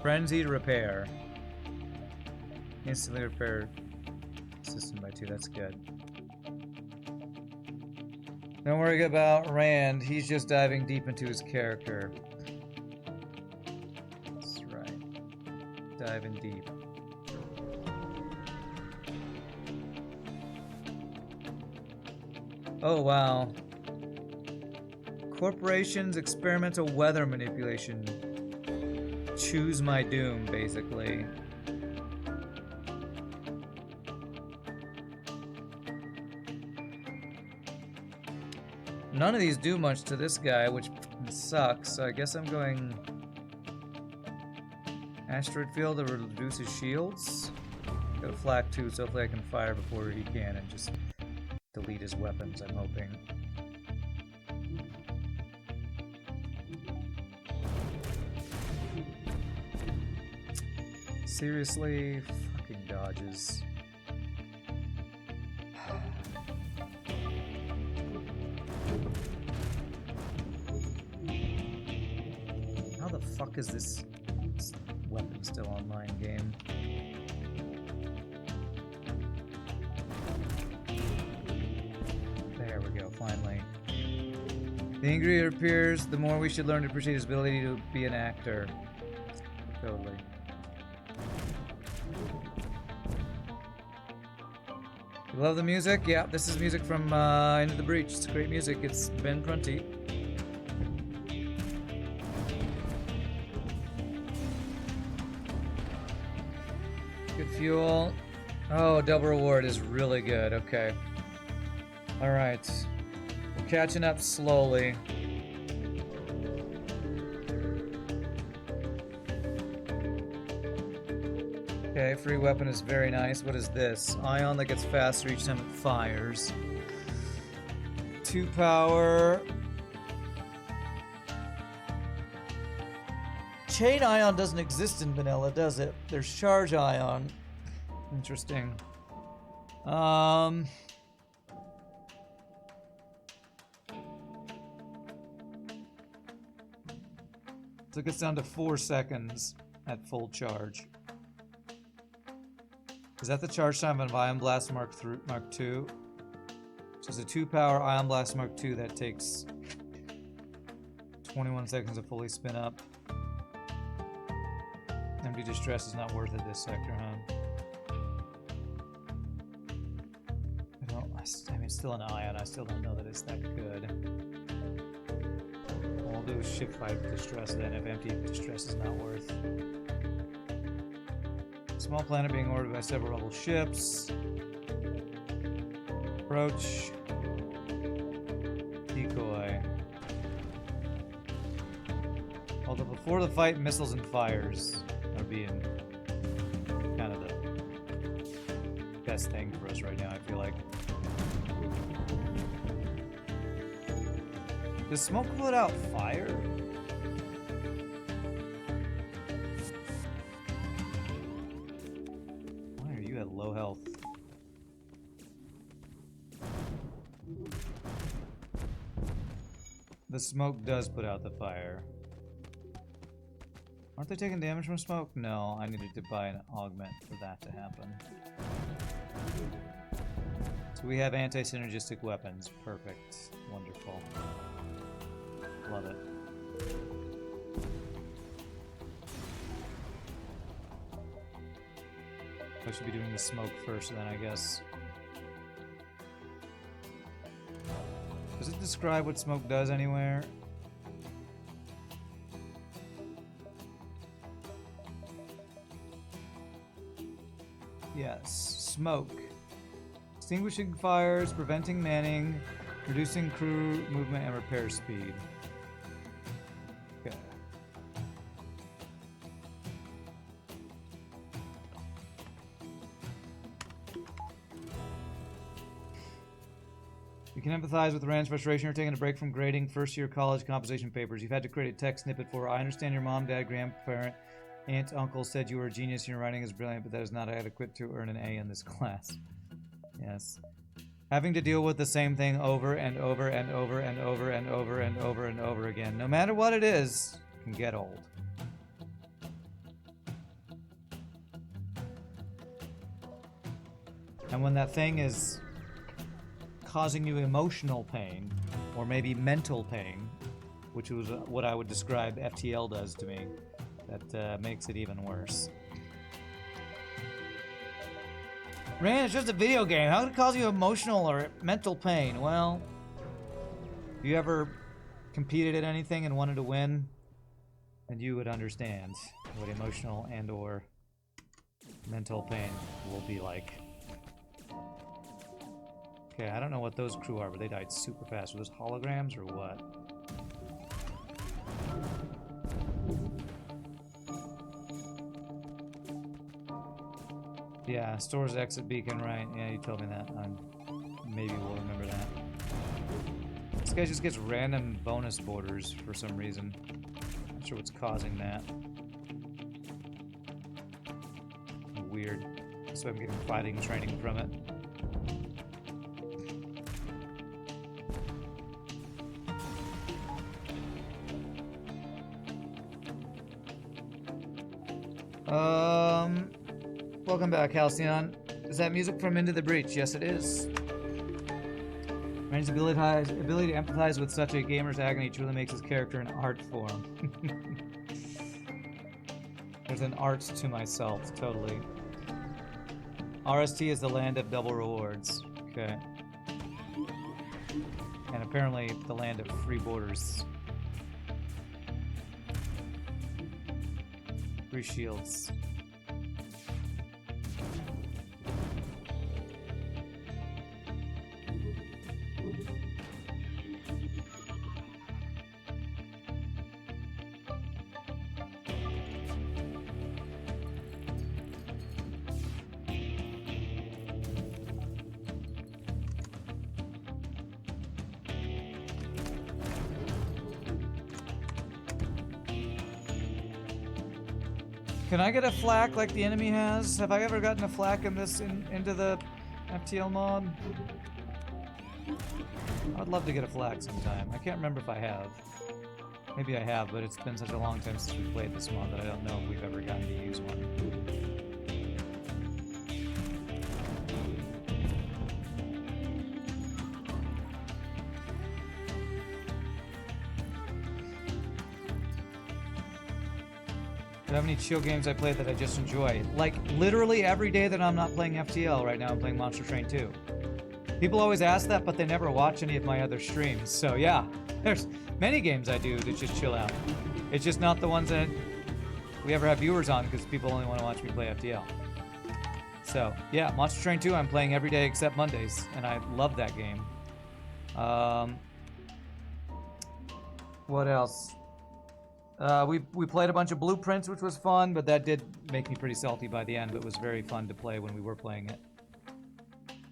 Frenzied repair. Instantly repair system by 2, that's good. Don't worry about Rand. He's just diving deep into his character. That's right. Diving deep. Oh, wow. Corporations, experimental weather manipulation. Choose my doom, basically. None of these do much to this guy, which sucks, so I guess I'm going Asteroid Field to reduce his shields. Got a flak too, so hopefully I can fire before he can and just delete his weapons, I'm hoping. Seriously? Fucking dodges. How the fuck is this weapon still online game? There we go, finally. The angrier it appears, the more we should learn to appreciate his ability to be an actor. Totally. You love the music? Yeah, this is music from Into the Breach. It's great music. It's Ben Prunty. Good fuel. Oh, double reward is really good. Okay. Alright. We're catching up slowly. Okay, free weapon is very nice. What is this? Ion that gets faster each time it fires. 2 power. Chain ion doesn't exist in vanilla, does it? There's charge ion. Interesting. So it gets down to 4 seconds at full charge. Is that the charge time of Ion Blast Mark II? So it's a 2 power Ion Blast Mark II that takes 21 seconds to fully spin up. Empty Distress is not worth it this sector, huh? I mean, it's still an Ion. I still don't know that it's that good. All I'll do is shift fight Distress then if Empty Distress is not worth. Small planet being ordered by several rebel ships. Approach. Decoy. Although before the fight, missiles and fires are being kind of the best thing for us right now, I feel like. Does smoke put out fire? Why are you at low health? The smoke does put out the fire. Aren't they taking damage from smoke? No, I needed to buy an augment for that to happen. So we have anti-synergistic weapons. Perfect. Wonderful. Love it. I should be doing the smoke first then, I guess. Does it describe what smoke does anywhere? Yes, smoke. Extinguishing fires, preventing manning, reducing crew movement and repair speed. Okay. You can empathize with Rand's frustration. You're taking a break from grading first-year college composition papers. You've had to create a text snippet for, I understand your mom, dad, grandparent, aunt, uncle said you were a genius and your writing is brilliant, but that is not adequate to earn an A in this class. Yes. Having to deal with the same thing over and over and over and over and over and over and over again, no matter what it is, can get old. And when that thing is causing you emotional pain, or maybe mental pain, which was what I would describe FTL does to me, that makes it even worse. Rand, it's just a video game. How could it cause you emotional or mental pain? Well, if you ever competed at anything and wanted to win, then you would understand what emotional and or mental pain will be like. Okay, I don't know what those crew are, but they died super fast. Were those holograms or what? Yeah, stores exit beacon, right? Yeah, you told me that. Maybe we'll remember that. This guy just gets random bonus borders for some reason. Not sure what's causing that. Weird. So I'm getting fighting training from it. Welcome back, Halcyon. Is that music from Into the Breach? Yes, it is. Randy's ability to empathize with such a gamer's agony truly makes his character an art form. There's an art to myself, totally. RST is the land of double rewards. Okay. And apparently the land of free borders. Free shields. Can I get a flak like the enemy has? Have I ever gotten a flak in this into the FTL mod? I'd love to get a flak sometime. I can't remember if I have. Maybe I have, but it's been such a long time since we played this mod that I don't know if we've ever gotten to use one. Do I have any chill games I play that I just enjoy? Like, literally every day that I'm not playing FTL right now, I'm playing Monster Train 2. People always ask that, but they never watch any of my other streams. So yeah, there's many games I do that just chill out. It's just not the ones that we ever have viewers on because people only want to watch me play FTL. So yeah, Monster Train 2 I'm playing every day except Mondays, and I love that game. What else? We played a bunch of Blueprints, which was fun, but that did make me pretty salty by the end, but it was very fun to play when we were playing it.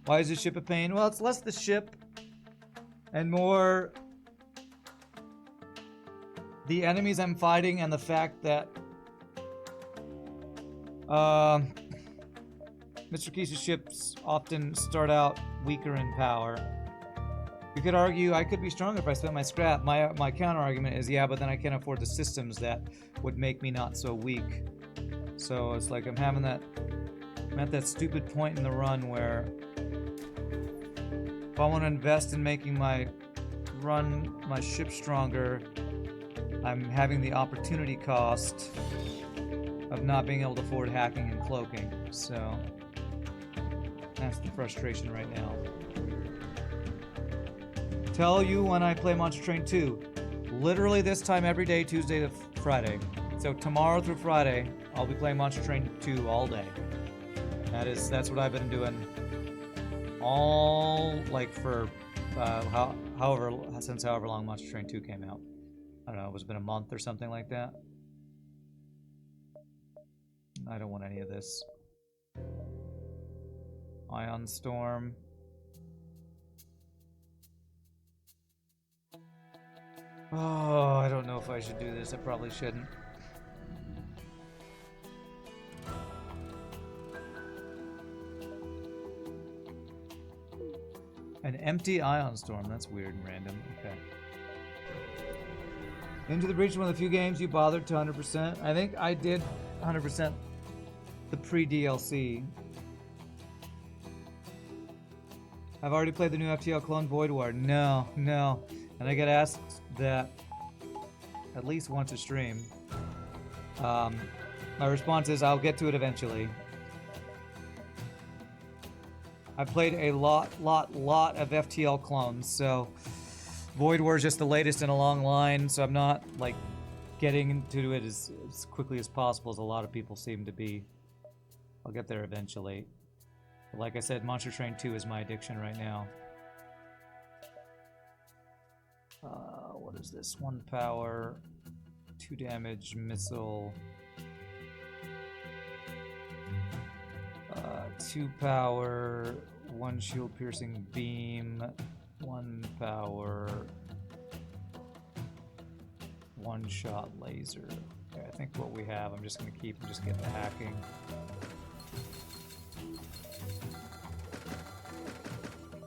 Why is this ship a pain? Well, it's less the ship and more the enemies I'm fighting and the fact that Mr. Keish's ships often start out weaker in power. You could argue I could be stronger if I spent my scrap. My counter argument is, yeah, but then I can't afford the systems that would make me not so weak. So it's like I'm at that stupid point in the run where if I want to invest in making my ship stronger, I'm having the opportunity cost of not being able to afford hacking and cloaking. So that's the frustration right now. Tell you when I play Monster Train 2. Literally this time every day, Tuesday to Friday. So tomorrow through Friday, I'll be playing Monster Train 2 all day. That's what I've been doing all, like, for since however long Monster Train 2 came out. I don't know, it's been a month or something like that. I don't want any of this. Ion Storm. Oh, I don't know if I should do this. I probably shouldn't. An empty Ion Storm. That's weird and random. Okay. Into the Breach is one of the few games you bothered to 100%. I think I did 100% the pre-DLC. I've already played the new FTL clone Void War. No, no. And I get asked that at least once a stream. My response is I'll get to it eventually. I've played a lot of FTL clones, so Void War is just the latest in a long line, so I'm not, like, getting into it as quickly as possible as a lot of people seem to be. I'll get there eventually. But like I said, Monster Train 2 is my addiction right now. What is this? 1 power, 2 damage, missile. 2 power, 1 shield piercing beam, 1 power, 1 shot laser. Okay, I think what we have, I'm just gonna keep and just get the hacking.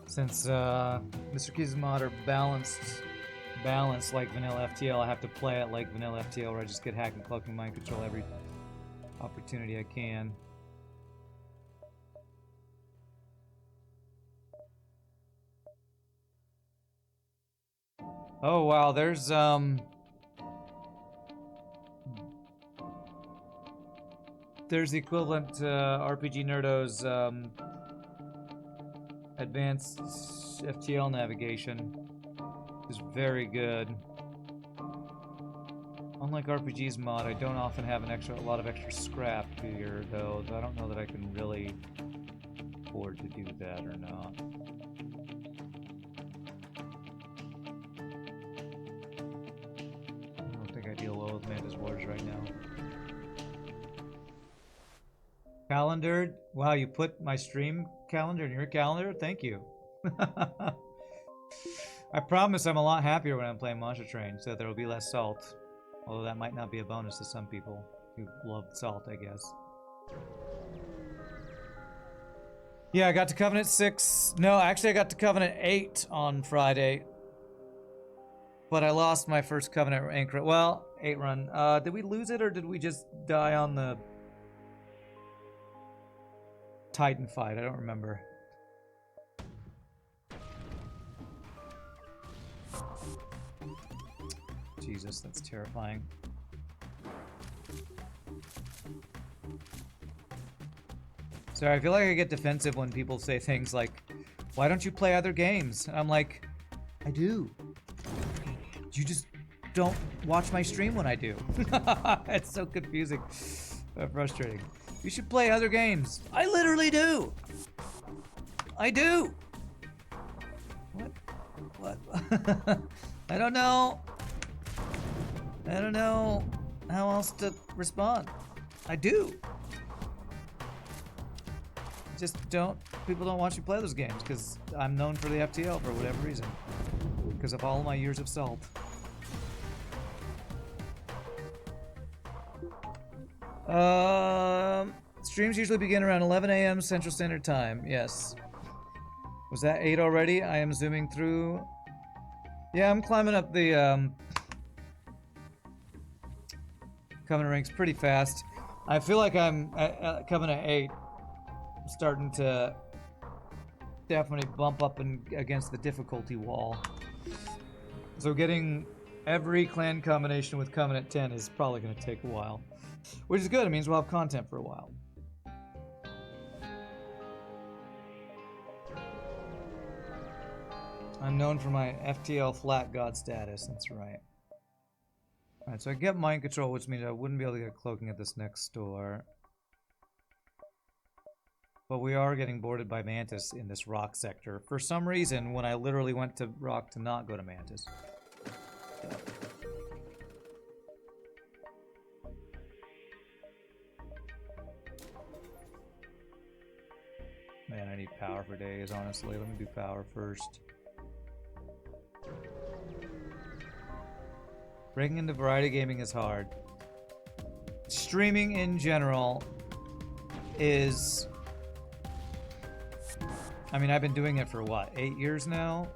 Since Mr. Keys' mod are balanced like vanilla FTL, I have to play it like vanilla FTL where I just get hack and cloaking mind control every opportunity I can. Oh wow, there's the equivalent to RPG Nerdo's advanced FTL navigation. Is very good. Unlike RPG's mod, I don't often have a lot of extra scrap here though, so I don't know that I can really afford to do that or not. I deal well with Mantis Wars right now. Calendared? Wow, you put my stream calendar in your calendar? Thank you. I promise I'm a lot happier when I'm playing Monster Train, so there will be less salt. Although that might not be a bonus to some people who love salt, I guess. Yeah, I got to Covenant 6. No, actually I got to Covenant 8 on Friday. But I lost my first Covenant rank. Well, 8 run. Did we lose it or did we just die on the Titan fight? I don't remember. Jesus, that's terrifying. Sorry, I feel like I get defensive when people say things like, why don't you play other games? And I'm like, I do. You just don't watch my stream when I do. It's so confusing. Frustrating. You should play other games. I literally do. I do. What? I don't know. I don't know how else to respond. I do. Just don't. People don't watch me play those games because I'm known for the FTL for whatever reason. Because of all my years of salt. Streams usually begin around 11 a.m. Central Standard Time. Yes. Was that 8 already? I am zooming through. Yeah, I'm climbing up the Covenant ranks pretty fast. I feel like I'm at Covenant 8 starting to definitely bump up against the difficulty wall. So getting every clan combination with Covenant 10 is probably going to take a while. Which is good, it means we'll have content for a while. I'm known for my FTL flat god status, that's right. Alright, so I get mind control, which means I wouldn't be able to get cloaking at this next store. But we are getting boarded by Mantis in this rock sector. For some reason, when I literally went to rock to not go to Mantis. So. Man, I need power for days, honestly. Let me do power first. Breaking into variety gaming is hard. Streaming in general is... I mean, I've been doing it for what, 8 years now?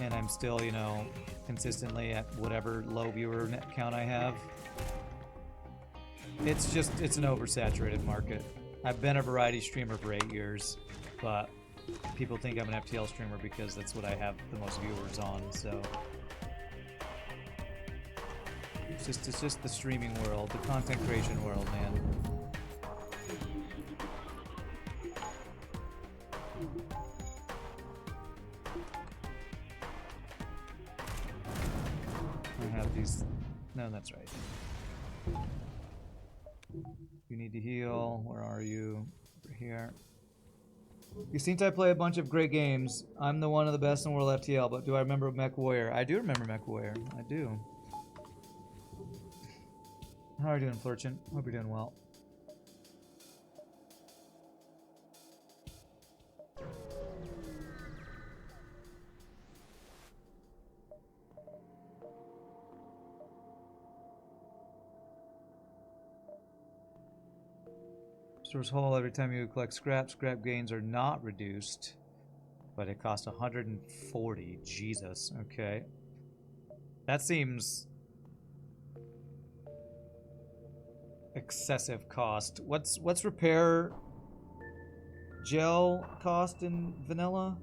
And I'm still, you know, consistently at whatever low viewer net count I have. It's just, it's an oversaturated market. I've been a variety streamer for 8 years, but people think I'm an FTL streamer because that's what I have the most viewers on, so... It's just the streaming world, the content creation world, man. I have these... No, that's right. You need to heal. Where are you? Over here. You seem to play a bunch of great games. I'm the one of the best in World FTL, but do I remember Mech Warrior? I do remember Mech Warrior. I do. How are you doing, Flurchin? Hope you're doing well. Stores whole every time you collect scrap. Scrap gains are not reduced, but it costs 140. Jesus. Okay. That seems excessive cost. What's repair gel cost in vanilla?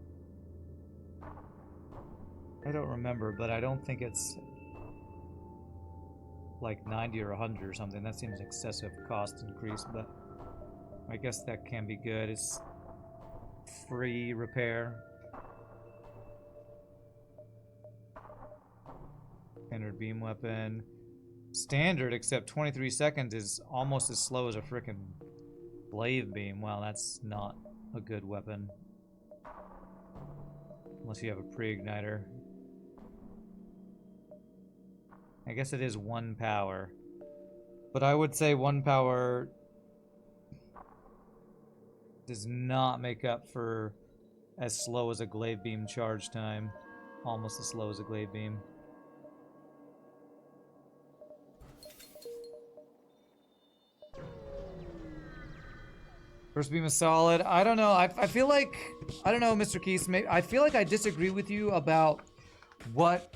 I don't remember, but I don't think it's like 90 or 100 or something. That seems excessive cost increase, but I guess that can be good. It's free repair. Standard beam weapon. Standard, except 23 seconds is almost as slow as a frickin' blade beam. Wow, that's not a good weapon. Unless you have a pre-igniter. I guess it is 1 power. But I would say 1 power does not make up for as slow as a glaive beam charge time. Almost as slow as a glaive beam. First beam is solid. I don't know. I feel like... I don't know, Mr. Keys. I feel like I disagree with you about what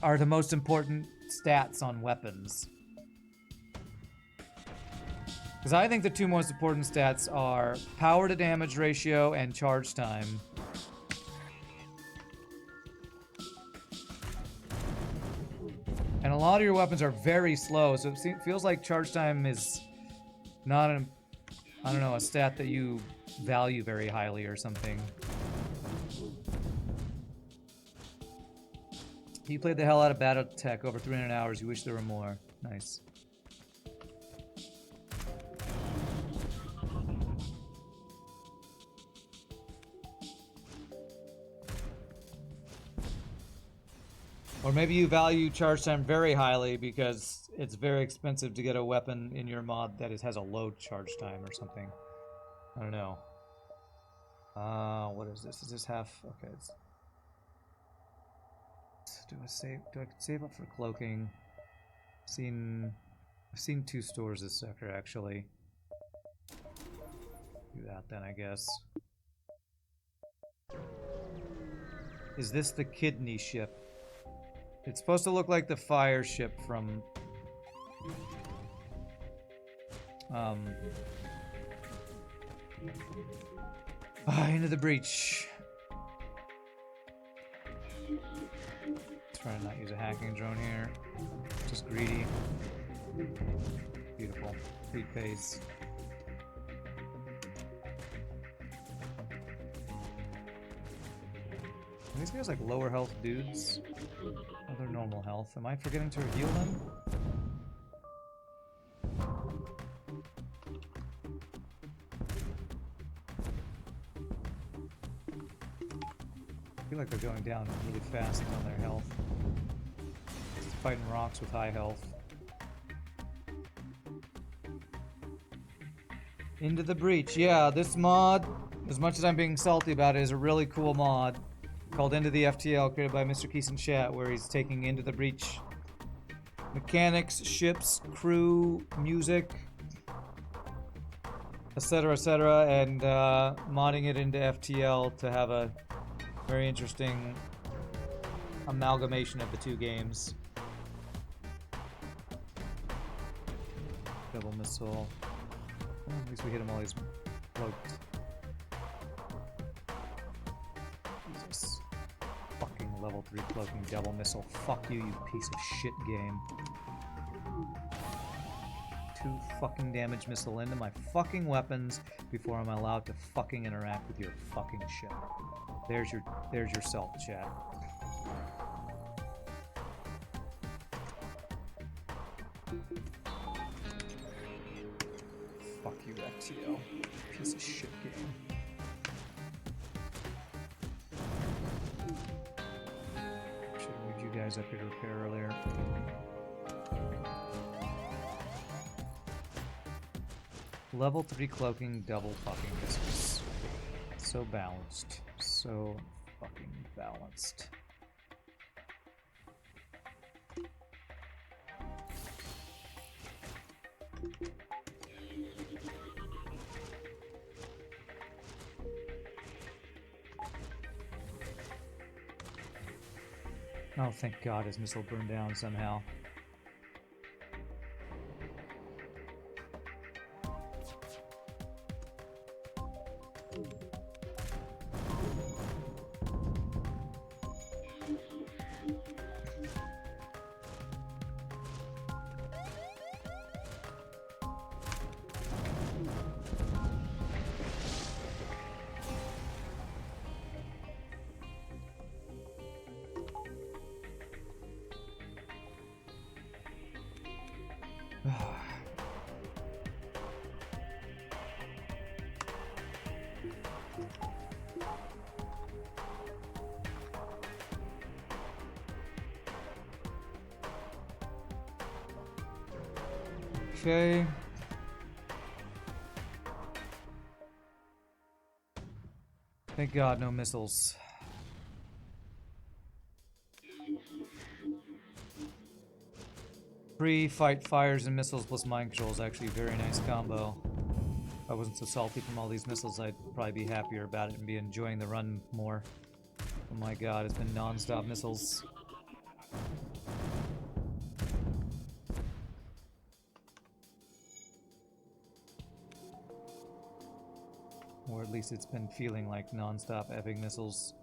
are the most important stats on weapons. Because I think the two most important stats are power to damage ratio and charge time. And a lot of your weapons are very slow, so it feels like charge time is not an... I don't know, a stat that you value very highly or something. You played the hell out of Battletech, over 300 hours. You wish there were more. Nice. Or maybe you value charge time very highly because it's very expensive to get a weapon in your mod that has a low charge time or something. I don't know. What is this? Is this half? Okay. Do I save up for cloaking? I've seen 2 stores this sector actually. Do that then, I guess. Is this the kidney ship? It's supposed to look like the fire ship from Into the Breach. Trying to not use a hacking drone here. Just greedy. Beautiful. Greed pays. Are these guys like lower health dudes? Oh, they're normal health. Am I forgetting to heal them? I feel like they're going down really fast on their health. Just fighting rocks with high health. Into the Breach. Yeah, this mod, as much as I'm being salty about it, is a really cool mod called Into the FTL, created by Mr. Keeson Chat, where he's taking Into the Breach mechanics, ships, crew, music, etc., and modding it into FTL to have a very interesting amalgamation of the 2 games. Double missile. Well, at least we hit him while he's cloaked. level 3 cloaking double missile. Fuck you, you piece of shit game. 2 fucking damage missile into my fucking weapons before I'm allowed to fucking interact with your fucking shit. There's your self, chat. Fuck you, FTL. Piece of shit game. Should have moved you guys up here to repair earlier. Level 3 cloaking, double fucking missiles. So balanced. So fucking balanced. Oh, thank God his missile burned down somehow. Okay. Thank God, no missiles. Free fight fires and missiles plus mind control is actually a very nice combo. If I wasn't so salty from all these missiles, I'd probably be happier about it and be enjoying the run more. Oh my God, it's been non-stop missiles. Or at least it's been feeling like non-stop epic missiles.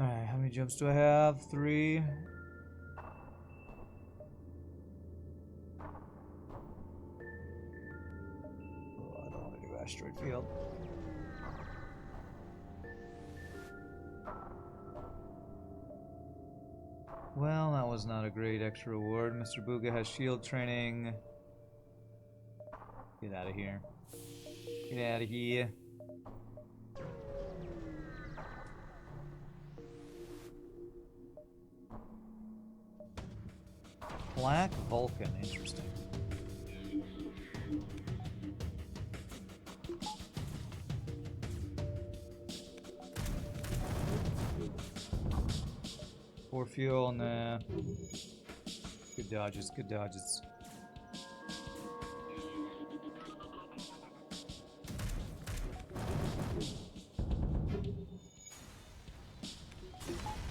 Alright, how many jumps do I have? 3. Oh, I don't want to do asteroid field. Well, that was not a great extra reward. Mr. Booga has shield training. Get out of here. Get out of here. Black Vulcan, interesting. More fuel, nah. Good dodges, good dodges.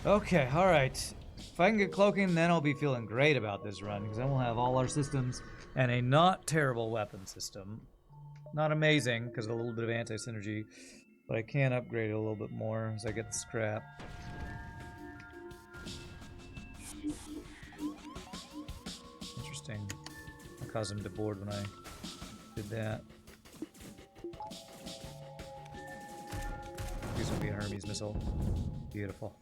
Okay, alright. If I can get cloaking, then I'll be feeling great about this run, because then we'll have all our systems and a not terrible weapon system. Not amazing, because of a little bit of anti-synergy, but I can upgrade it a little bit more as I get the scrap. Interesting. I caused him to board when I did that. This will be a Hermes missile. Beautiful.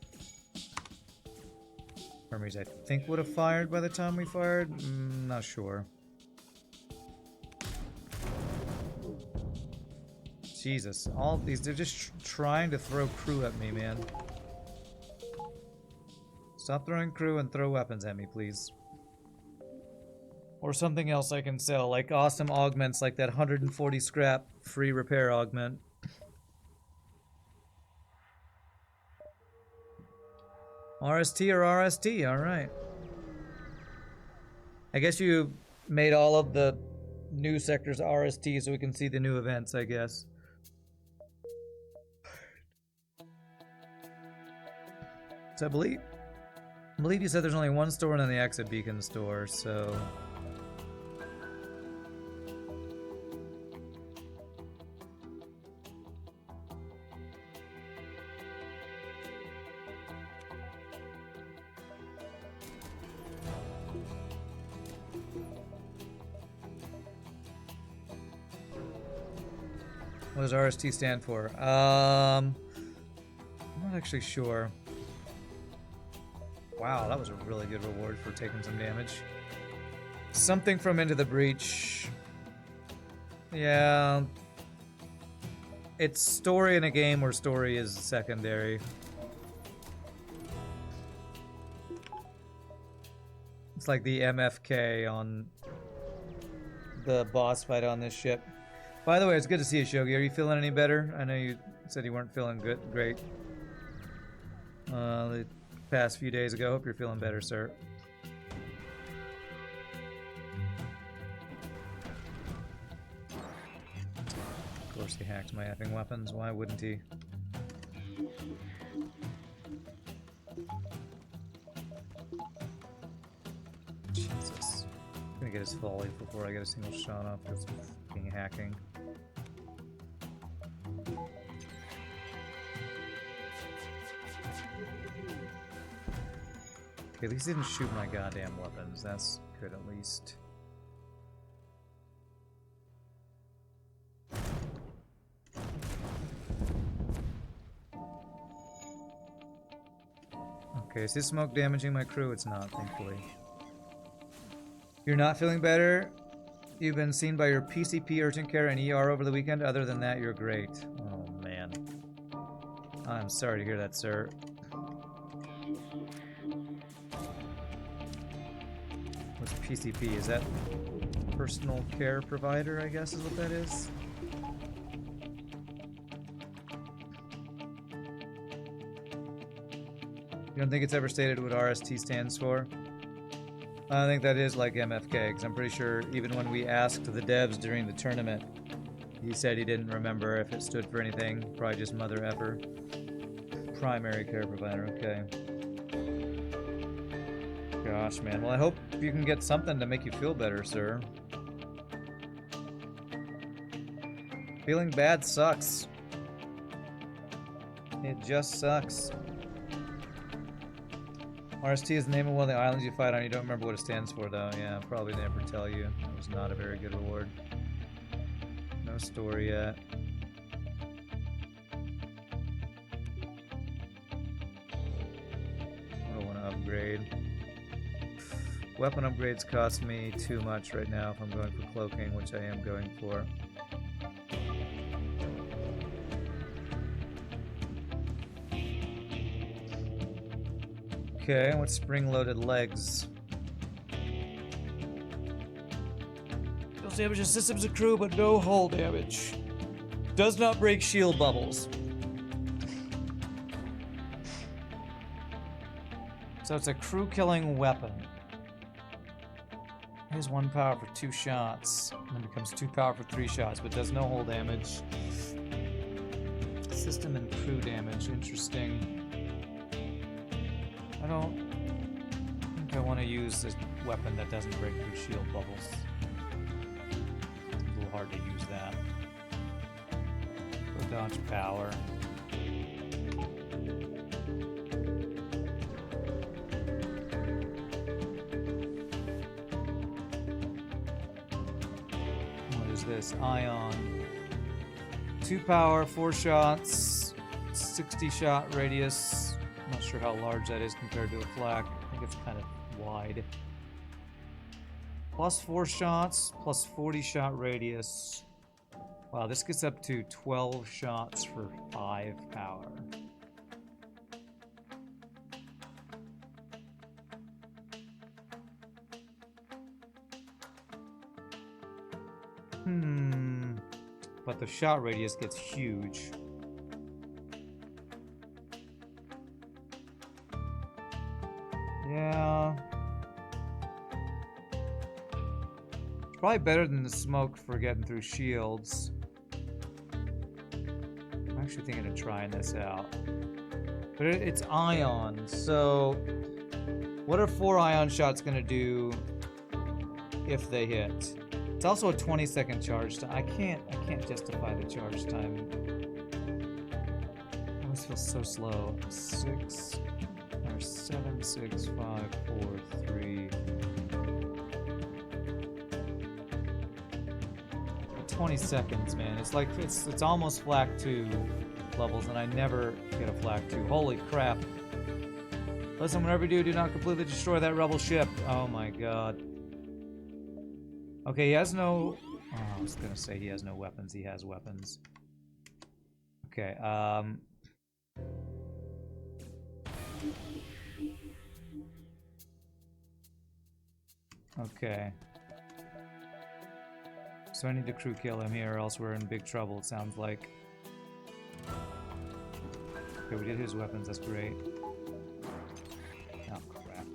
Hermes, I think, would have fired by the time we fired. Not sure. Jesus, all these, they're just trying to throw crew at me, man. Stop throwing crew and throw weapons at me, please. Or something else I can sell, like awesome augments, like that 140 scrap free repair augment. RST or RST, alright. I guess you made all of the new sectors RST so we can see the new events, I guess. So I believe you said there's only one store and then the exit beacon store, so... What does RST stand for? I'm not actually sure. Wow, that was a really good reward for taking some damage. Something from Into the Breach. Yeah. It's story in a game where story is secondary. It's like the MFK on the boss fight on this ship. By the way, it's good to see you, Shogi. Are you feeling any better? I know you said you weren't feeling great the past few days ago. Hope you're feeling better, sir. Of course he hacked my effing weapons. Why wouldn't he? Jesus. I'm gonna get his volley before I get a single shot off because of fucking hacking. Okay, at least he didn't shoot my goddamn weapons. That's good at least. Okay, is his smoke damaging my crew? It's not, thankfully. You're not feeling better? You've been seen by your PCP, urgent care, and ER over the weekend? Other than that, you're great. Oh, man. I'm sorry to hear that, sir. What's PCP? Is that personal care provider, I guess is what that is? You don't think it's ever stated what RST stands for? I think that is like MFK, because I'm pretty sure even when we asked the devs during the tournament, he said he didn't remember if it stood for anything. Probably just mother effer. Primary care provider, okay. Gosh, man. Well, I hope you can get something to make you feel better, sir. Feeling bad sucks. It just sucks. RST is the name of one of the islands you fight on. You don't remember what it stands for, though. Yeah, probably never tell you. It was not a very good reward. No story yet. I don't want to upgrade. Weapon upgrades cost me too much right now if I'm going for cloaking, which I am going for. Okay, what's spring-loaded legs? Deals damage to systems and crew, but no hull damage. Does not break shield bubbles. So it's a crew-killing weapon. Here's 1 power for 2 shots. And then becomes 2 power for 3 shots, but does no hull damage. System and crew damage, interesting. I don't think I want to use this weapon that doesn't break through shield bubbles. It's a little hard to use that. Go dodge power. What is this? Ion. 2 power, 4 shots, 60 shot radius. I'm not sure how large that is compared to a flak. I think it's kind of wide. Plus 4 shots, plus 40 shot radius. Wow, this gets up to 12 shots for 5 power. But the shot radius gets huge. Yeah. Probably better than the smoke for getting through shields. I'm actually thinking of trying this out. But it's ion, so what are 4 ion shots gonna do if they hit? It's also a 20-second charge time. I can't justify the charge time. I always feel so slow. 6 or 7, 6, 5, 4, 3. 20 seconds, man. It's like it's almost Flak 2 levels, and I never get a Flak 2. Holy crap. Listen, whatever you do, do not completely destroy that rebel ship. Oh my god. Okay, he has no... Oh, I was gonna say he has no weapons. He has weapons. Okay, okay. So I need to crew kill him here, or else we're in big trouble, it sounds like. Okay, we did his weapons, that's great. Oh, crap.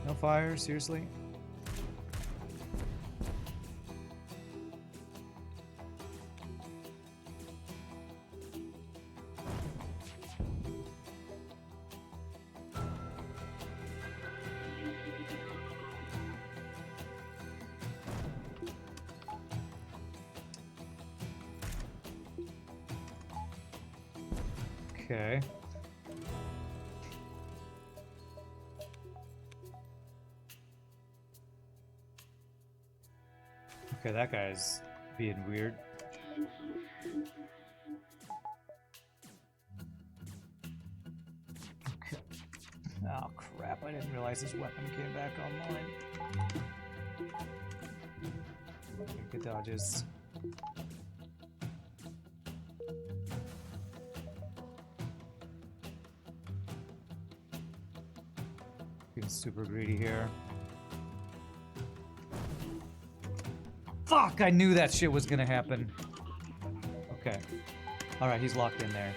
No fire, seriously? Okay. Okay, that guy's being weird. Okay. Oh crap, I didn't realize this weapon came back online. Okay, good dodges. Getting super greedy here. Fuck! I knew that shit was gonna happen. Okay. Alright, he's locked in there.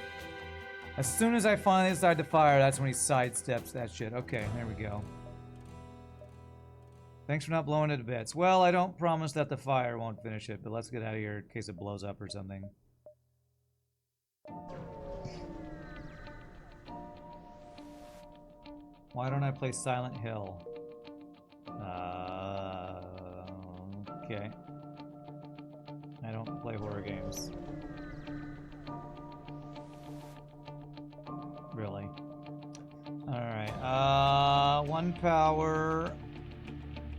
As soon as I finally decide to fire, that's when he sidesteps that shit. Okay, there we go. Thanks for not blowing it to bits. Well, I don't promise that the fire won't finish it, but let's get out of here in case it blows up or something. Why don't I play Silent Hill? Okay. I don't play horror games. Really. Alright, 1 power,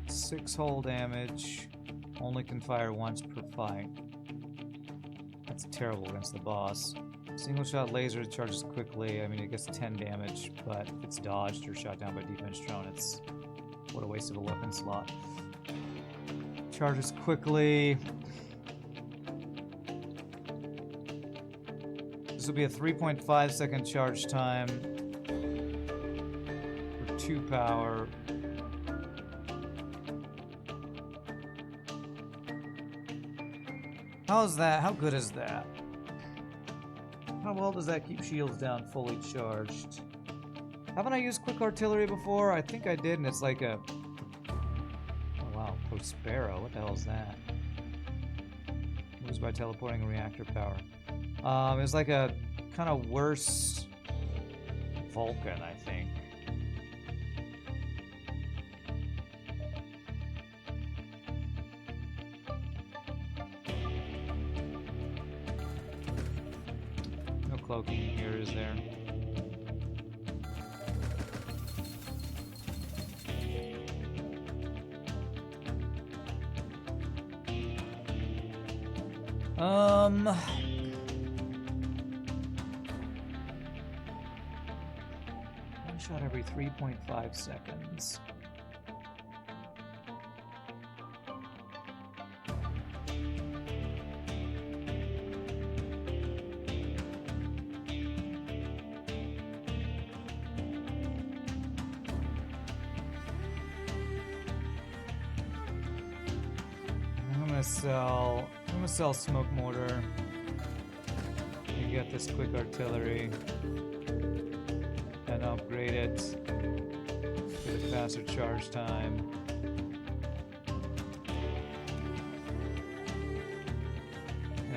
6 hull damage, only can fire once per fight. That's terrible against the boss. Single shot laser charges quickly. I mean, it gets 10 damage, but if it's dodged or shot down by defense drone, it's... what a waste of a weapon slot. Charges quickly. This will be a 3.5 second charge time for 2 power. How's that? How good is that? How well does that keep shields down fully charged? Haven't I used quick artillery before? I think I did, and it's like a... oh wow, Prospero, what the hell is that? Moves by teleporting reactor power. It's like a kind of worse Vulcan, I think. No cloaking here, is there? One shot every 3.5 seconds. I'm gonna sell smoke mortar and get this quick artillery and upgrade it to the faster charge time.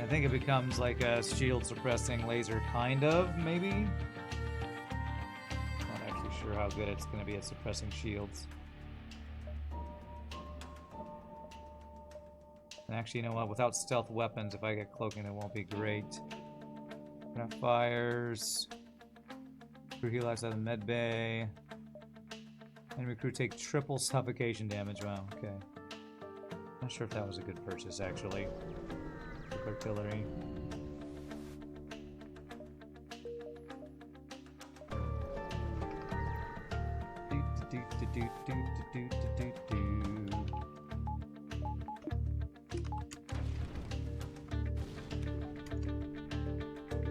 I think it becomes like a shield suppressing laser, kind of, maybe? Not actually sure how good it's going to be at suppressing shields. And actually, you know what? Without stealth weapons, if I get cloaking, it won't be great. Fires. Crew heal outside the med bay. Enemy crew take triple suffocation damage. Wow, okay. Not sure if that was a good purchase, actually. Artillery.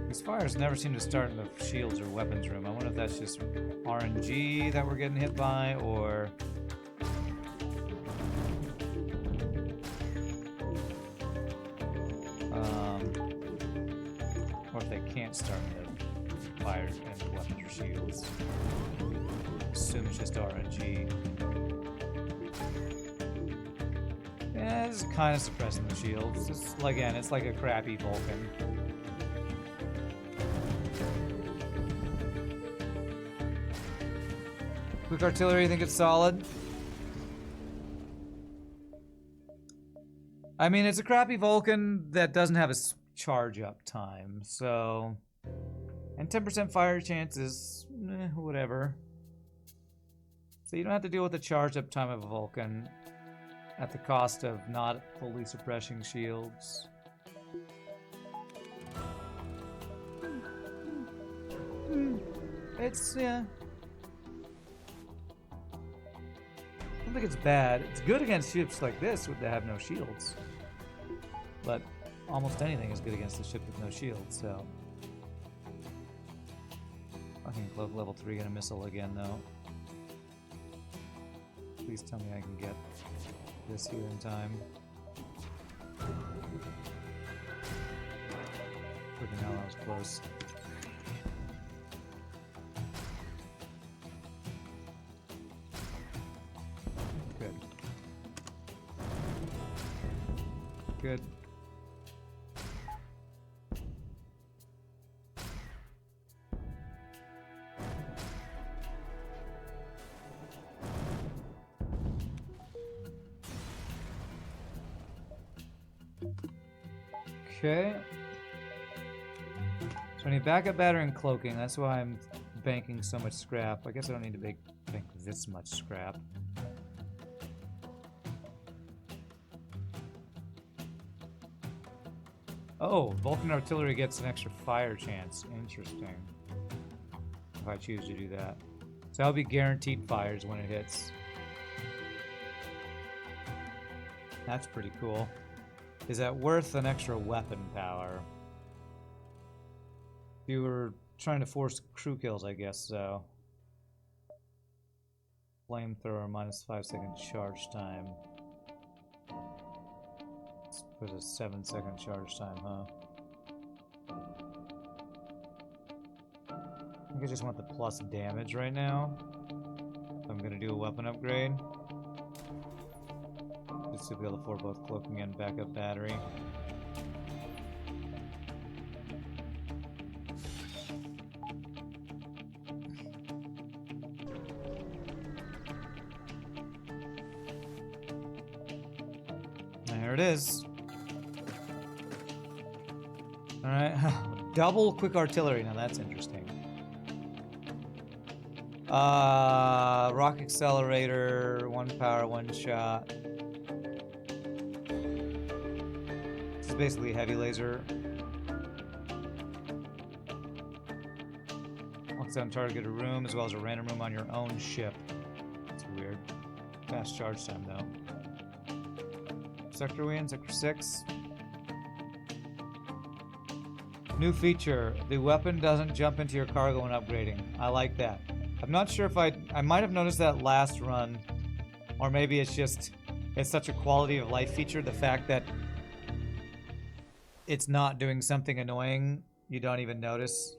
These fires never seem to start in the shields or weapons room. I wonder if that's just RNG that we're getting hit by, or if they can't start the fires and the weapons or shields. Assume it's just RNG. Yeah, this is kind of suppressing the shields. It's, again, it's like a crappy Vulcan. Quick artillery, I think it's solid. I mean, it's a crappy Vulcan that doesn't have a charge up time, so... And 10% fire chance is... whatever. So you don't have to deal with the charge up time of a Vulcan at the cost of not fully suppressing shields. It's, yeah... I don't think it's bad. It's good against ships like this that have no shields. But almost anything is good against a ship with no shields, so... Fucking cloak level 3 and a missile again, though. Please tell me I can get this here in time. Freaking hell, that was close. Good. Good. Okay. So I need backup battery and cloaking. That's why I'm banking so much scrap. I guess I don't need to bank this much scrap. Oh, Vulcan artillery gets an extra fire chance. Interesting. If I choose to do that. So that'll be guaranteed fires when it hits. That's pretty cool. Is that worth an extra weapon power? If you were trying to force crew kills, I guess so. Flamethrower minus 5-second charge time. Let's put a 7-second charge time, huh? I think I just want the plus damage right now. I'm gonna do a weapon upgrade. Just to be able to afford both cloaking and backup battery. There it is. Alright, double quick artillery. Now that's interesting. Rock accelerator, 1 power, 1 shot. This is basically a heavy laser. Locks down target a room as well as a random room on your own ship. That's weird. Fast charge time though. Sector we in? Sector 6. New feature. The weapon doesn't jump into your cargo when upgrading. I like that. I'm not sure if I might have noticed that last run, or maybe it's just, it's such a quality of life feature, the fact that it's not doing something annoying you don't even notice.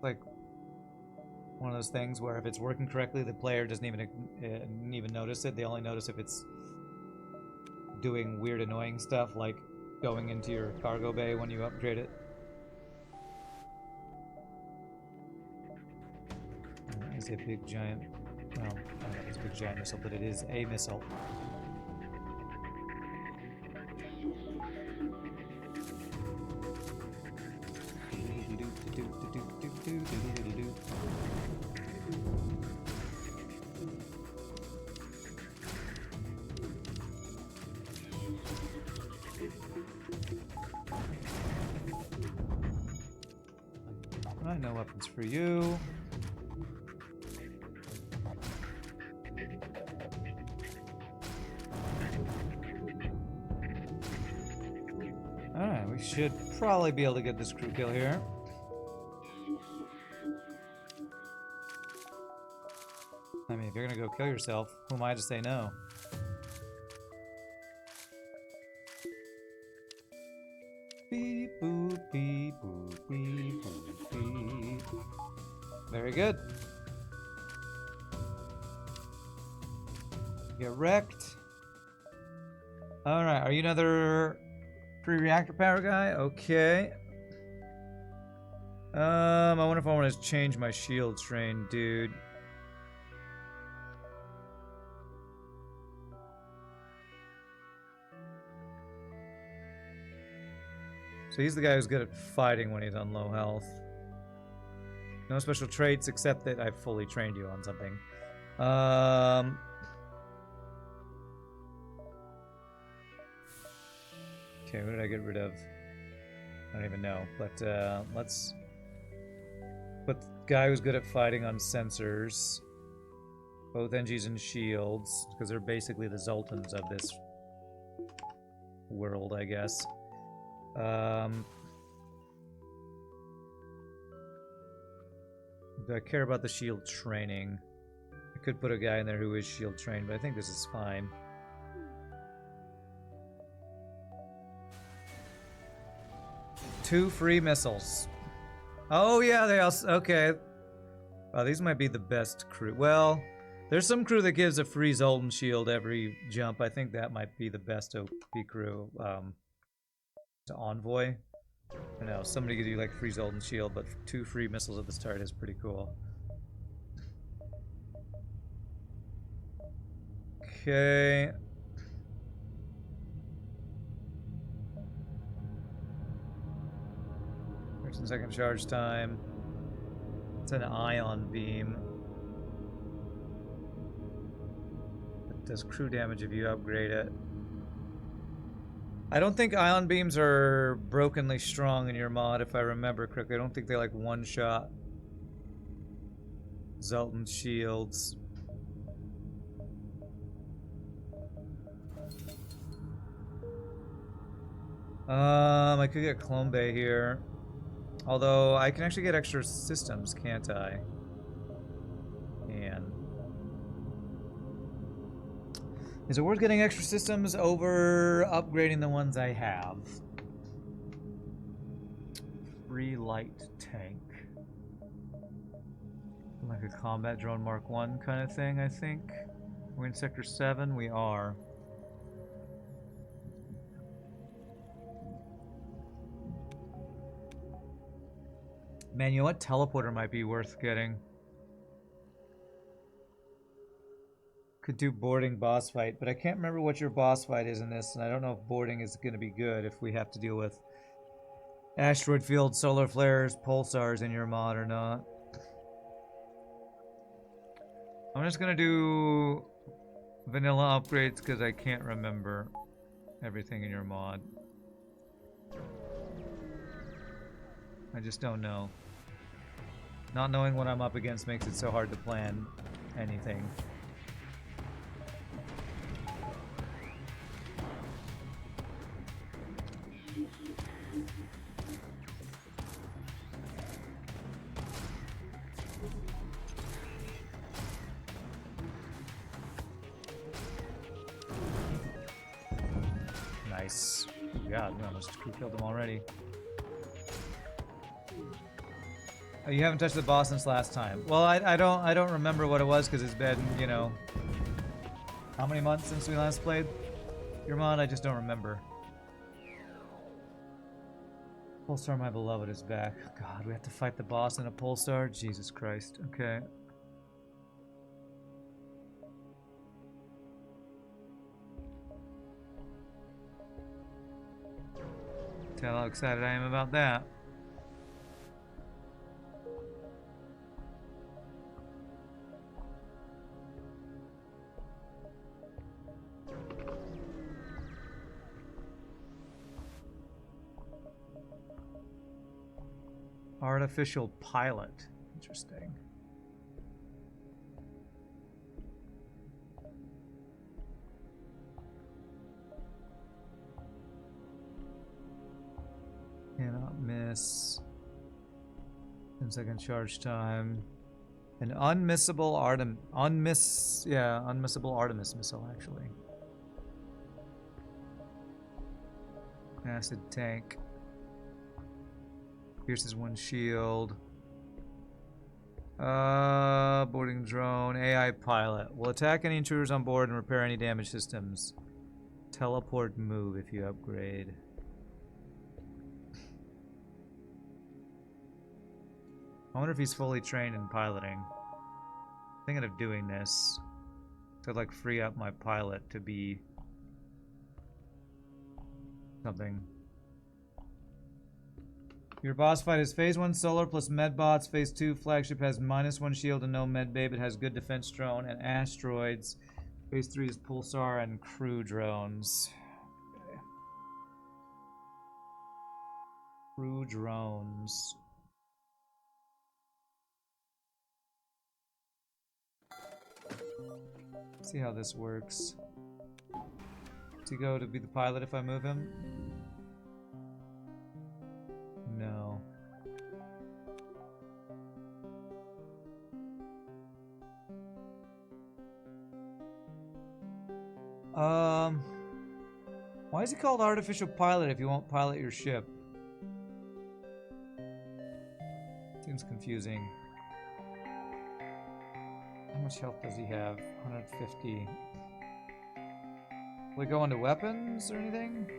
Like one of those things where if it's working correctly, the player doesn't even notice it. They only notice if it's doing weird annoying stuff like going into your cargo bay when you upgrade it. That is a big giant, well, I don't know if it's a big giant missile, but it is a missile. Alright, no weapons for you. Alright, we should probably be able to get this crew kill here. I mean, if you're gonna go kill yourself, who am I to say no? Beep boop, beep boop, beep boop, beep. Very good. Get wrecked. Alright, are you another pre-reactor power guy? Okay. I wonder if I want to change my shield train, dude. So he's the guy who's good at fighting when he's on low health. No special traits except that I've fully trained you on something. Okay, what did I get rid of? I don't even know, but let's put the guy who's good at fighting on sensors. Both NGs and shields, because they're basically the Zoltans of this world, I guess. Do I care about the shield training? I could put a guy in there who is shield trained, but I think this is fine. Two free missiles. Oh yeah, they also, okay. Wow, these might be the best crew. Well, there's some crew that gives a free Zoltan shield every jump. I think that might be the best OP crew. To Envoy. I know, somebody could do like free Zoltan shield, but 2 free missiles at the start is pretty cool. Okay. First and second charge time. It's an ion beam. It does crew damage if you upgrade it. I don't think ion beams are brokenly strong in your mod, if I remember correctly. I don't think they like one-shot Zoltan shields. I could get Clone Bay here. Although, I can actually get extra systems, can't I? And is it worth getting extra systems over upgrading the ones I have? Free light tank. Like a combat drone Mark 1 kind of thing, I think. We're in Sector 7, we are. Man, you know what? Teleporter might be worth getting. Could do boarding boss fight, but I can't remember what your boss fight is in this, and I don't know if boarding is going to be good if we have to deal with asteroid field, solar flares, pulsars in your mod or not. I'm just going to do vanilla upgrades because I can't remember everything in your mod. I just don't know. Not knowing what I'm up against makes it so hard to plan anything. Nice. God, we almost killed them already. Oh, you haven't touched the boss since last time. Well, I don't remember what it was because it's been, you know, how many months since we last played? Your mod, I just don't remember. Pulsar, my beloved, is back. God, we have to fight the boss in a Pulsar? Jesus Christ. Okay. Tell how excited I am about that. Artificial pilot. Interesting. Cannot miss. 10-second charge time. An unmissable unmissable Artemis missile, actually. Acid tank. Pierces one shield. Boarding drone. AI pilot. Will attack any intruders on board and repair any damaged systems. Teleport move if you upgrade. I wonder if he's fully trained in piloting. Thinking of doing this to like free up my pilot to be something. Your boss fight is Phase 1 Solar plus Medbots. Phase 2 Flagship has -1 shield and no medbay, but has good defense drone and asteroids. Phase 3 is Pulsar and crew drones. Okay. Crew drones. Let's see how this works. Does he go to be the pilot if I move him? No. Why is he called artificial pilot if you won't pilot your ship? Seems confusing. How much health does he have? 150. Will we go into weapons or anything?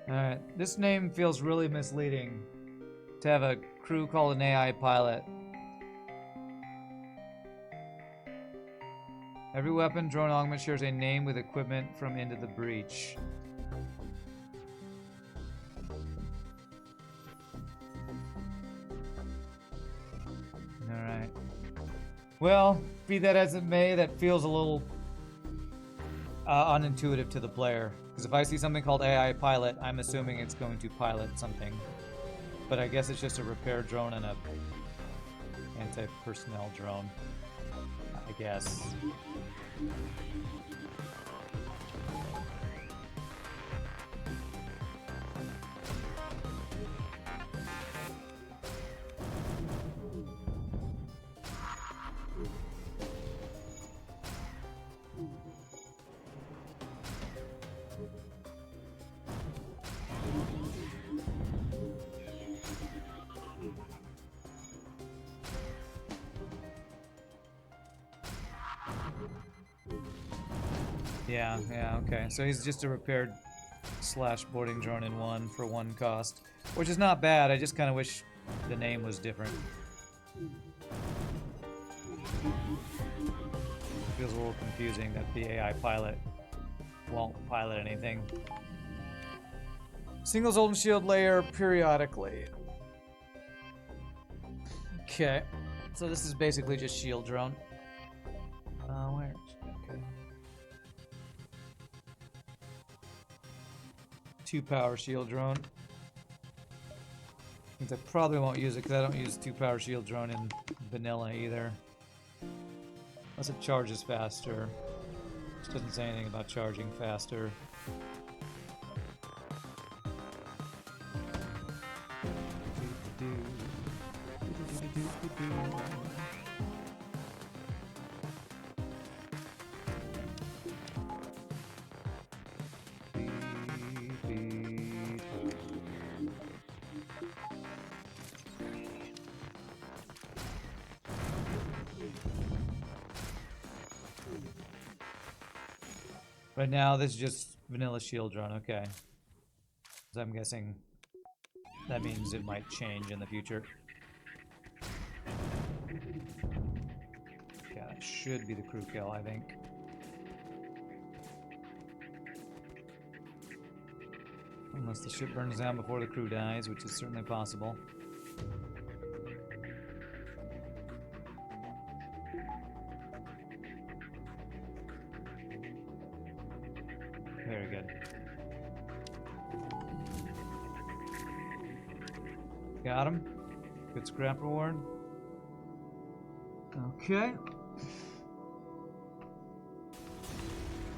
Alright, this name feels really misleading. To have a crew called an AI pilot. Every weapon, drone, augment shares a name with equipment from Into the Breach. Alright. Well, be that as it may, that feels a little unintuitive to the player. Because if I see something called AI pilot, I'm assuming it's going to pilot something. But I guess it's just a repair drone and a anti-personnel drone. I guess. Yeah, okay. So he's just a repaired / boarding drone in one for 1 cost. Which is not bad, I just kind of wish the name was different. It feels a little confusing that the AI pilot won't pilot anything. Singles hold and shield layer periodically. Okay. So this is basically just shield drone. Where? Okay. 2 power shield drone. I probably won't use it because I don't use 2 power shield drone in vanilla either. Unless it charges faster. Which doesn't say anything about charging faster. Right now, this is just vanilla shield drone. Okay. So I'm guessing that means it might change in the future. Yeah, that should be the crew kill, I think. Unless the ship burns down before the crew dies, which is certainly possible. Very good. Got him. Good scrap reward. Okay.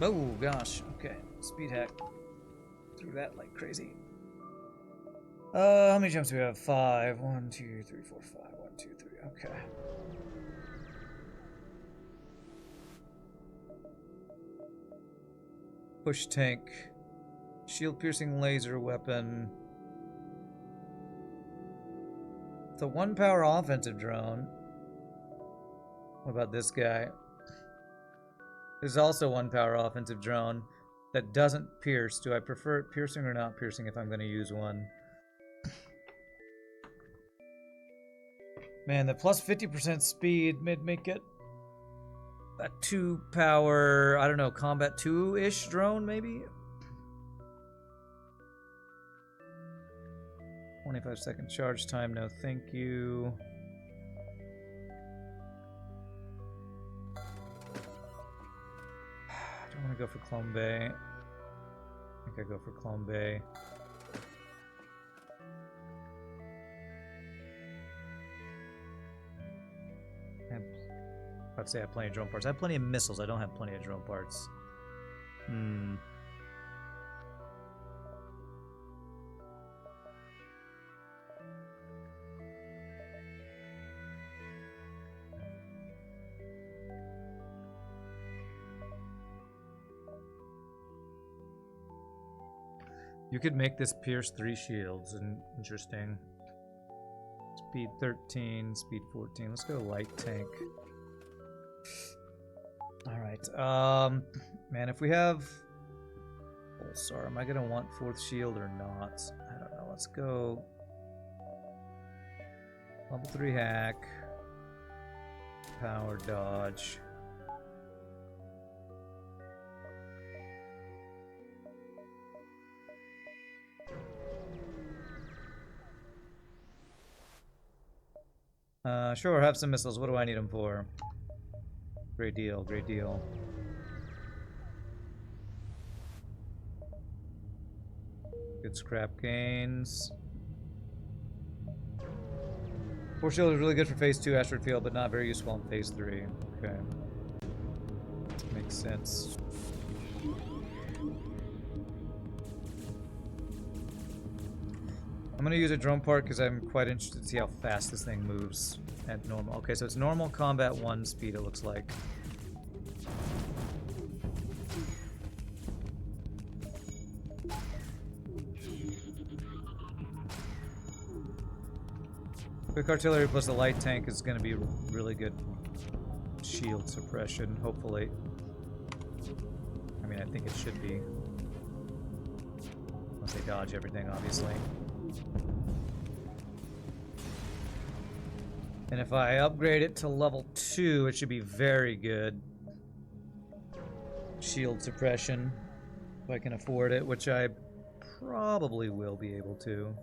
Oh gosh. Okay. Speed hack. Through that like crazy. How many jumps do we have? 5. 1, 2, 3, 4, 5. 1, 2, 3. Okay. Push tank. Shield piercing laser weapon. It's a 1 power offensive drone. What about this guy? There's also 1 power offensive drone that doesn't pierce. Do I prefer it piercing or not piercing if I'm going to use one? Man, the plus 50% speed made make it a 2 power, I don't know, combat 2-ish drone maybe? 25-second charge time, no thank you. I don't want to go for Clone Bay. I think I go for Clone Bay. I'd say I have plenty of drone parts. I have plenty of missiles. I don't have plenty of drone parts. You could make this pierce 3 shields, and interesting. Speed 13, speed 14. Let's go light tank. Alright, man, if we have Pulsar, am I gonna want 4th shield or not? I don't know, let's go level 3 hack, power dodge. Sure, have some missiles. What do I need them for? Great deal, great deal. Good scrap gains. Force shield is really good for phase 2 asteroid field, but not very useful in phase 3. Okay. Makes sense. I'm gonna use a drone part because I'm quite interested to see how fast this thing moves at normal. Okay, so it's normal combat 1 speed, it looks like. Quick artillery plus a light tank is gonna be really good shield suppression, hopefully. I mean, I think it should be. Unless they dodge everything, obviously. And if I upgrade it to level 2, it should be very good shield suppression, if I can afford it, which I probably will be able to.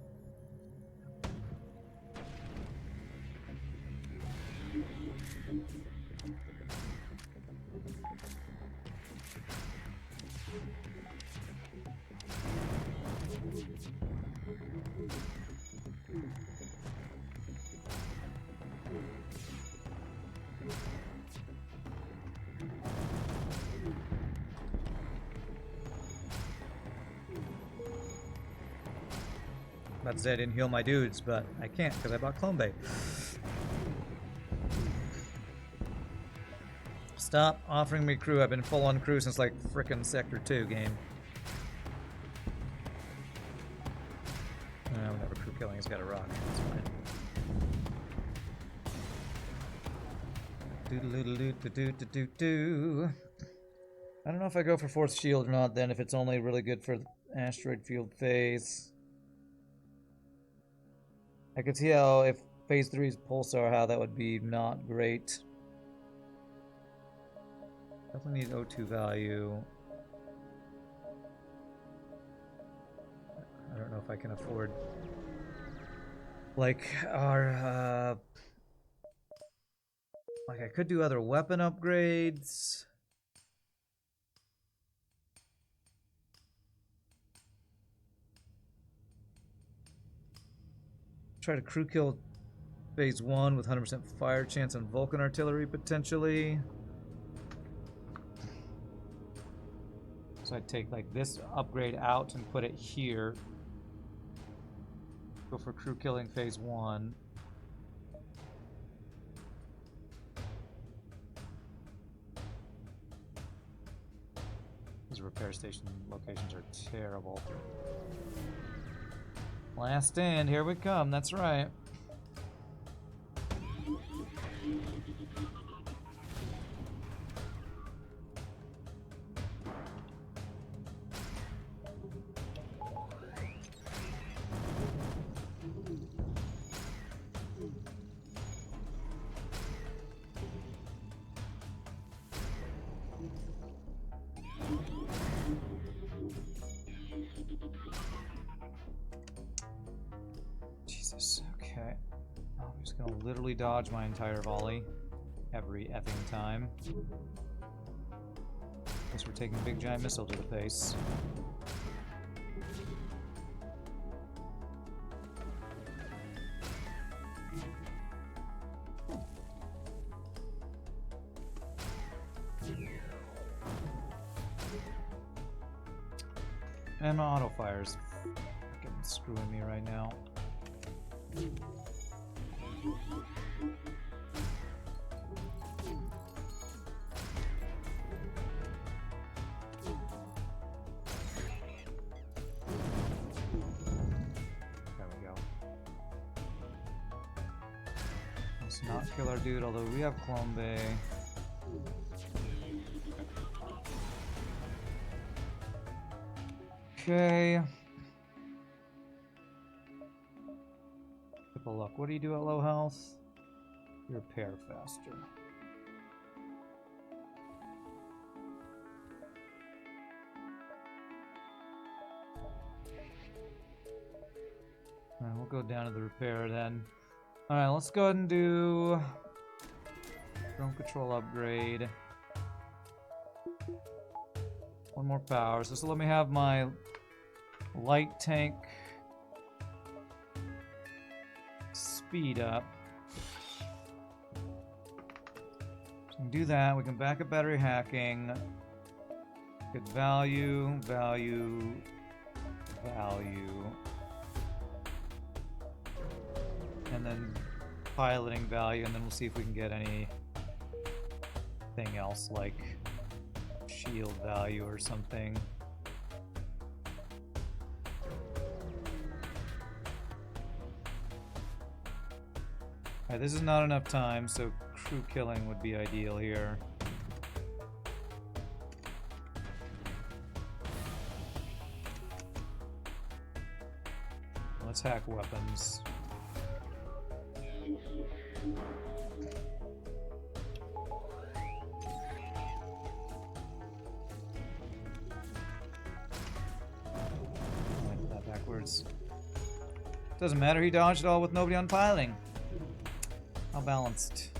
About to say I didn't heal my dudes, but I can't because I bought Clone Bay. Stop offering me crew. I've been full on crew since like frickin' Sector 2 game. No, whatever, crew killing has got a rock. That's fine. Doodle-doodle-doo-doo-doo-doo-doo. I don't know if I go for Fourth Shield or not then, if it's only really good for Asteroid Field phase. I could see how if phase 3's Pulsar, how that would be not great. Definitely need O2 value. I don't know if I can afford like our like I could do other weapon upgrades. Try to crew kill phase 1 with 100% fire chance on Vulcan artillery potentially. So I'd take like this upgrade out and put it here. Go for crew killing phase 1. These repair station locations are terrible. Last stand, here we come, that's right. Jesus, okay. I'm just gonna literally dodge my entire volley every effing time. Guess we're taking big giant missile to the face. And my auto fire's fucking screwing me right now. There we go. Let's not kill our dude, although we have Clone Bay. Okay. Triple luck. What do you do at low health? You repair faster. Alright, we'll go down to the repair then. Alright, let's go ahead and do drone control upgrade. One more power. So this will let me have my light tank speed up. So we can do that. We can back up battery hacking. Good value, value, value. And then piloting value, and then we'll see if we can get anything else like shield value or something. Alright, this is not enough time, so crew killing would be ideal here. Let's hack weapons. Backwards. Doesn't matter, he dodged it all with nobody on piloting. How balanced.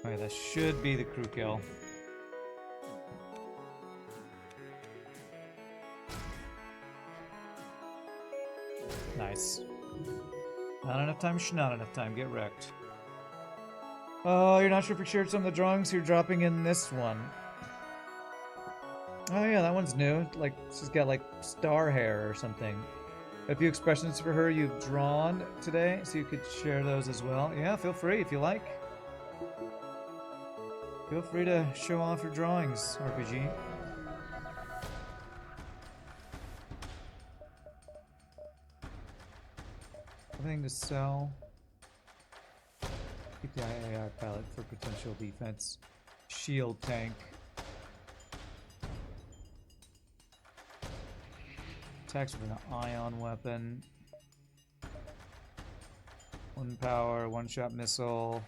Okay, that should be the crew kill. Nice. Not enough time, not enough time. Get wrecked. Oh, you're not sure if you shared some of the drawings you're dropping in this one. Oh yeah, that one's new. Like, she's got like star hair or something. A few expressions for her you've drawn today, so you could share those as well. Yeah, feel free if you like. Feel free to show off your drawings, RPG. Everything to sell. Keep the IAR palette for potential defense. Shield tank. Attacks with an ion weapon. 1 power, 1-shot missile.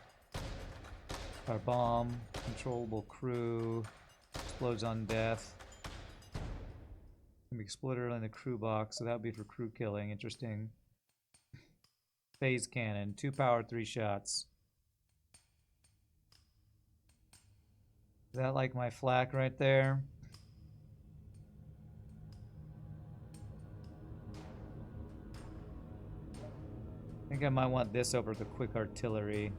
Fire bomb. Controllable crew. Explodes on death. Can be exploded in the crew box, so that would be for crew killing. Interesting. Phase cannon. 2 power, 3 shots. Is that like my flak right there? I think I might want this over the quick artillery.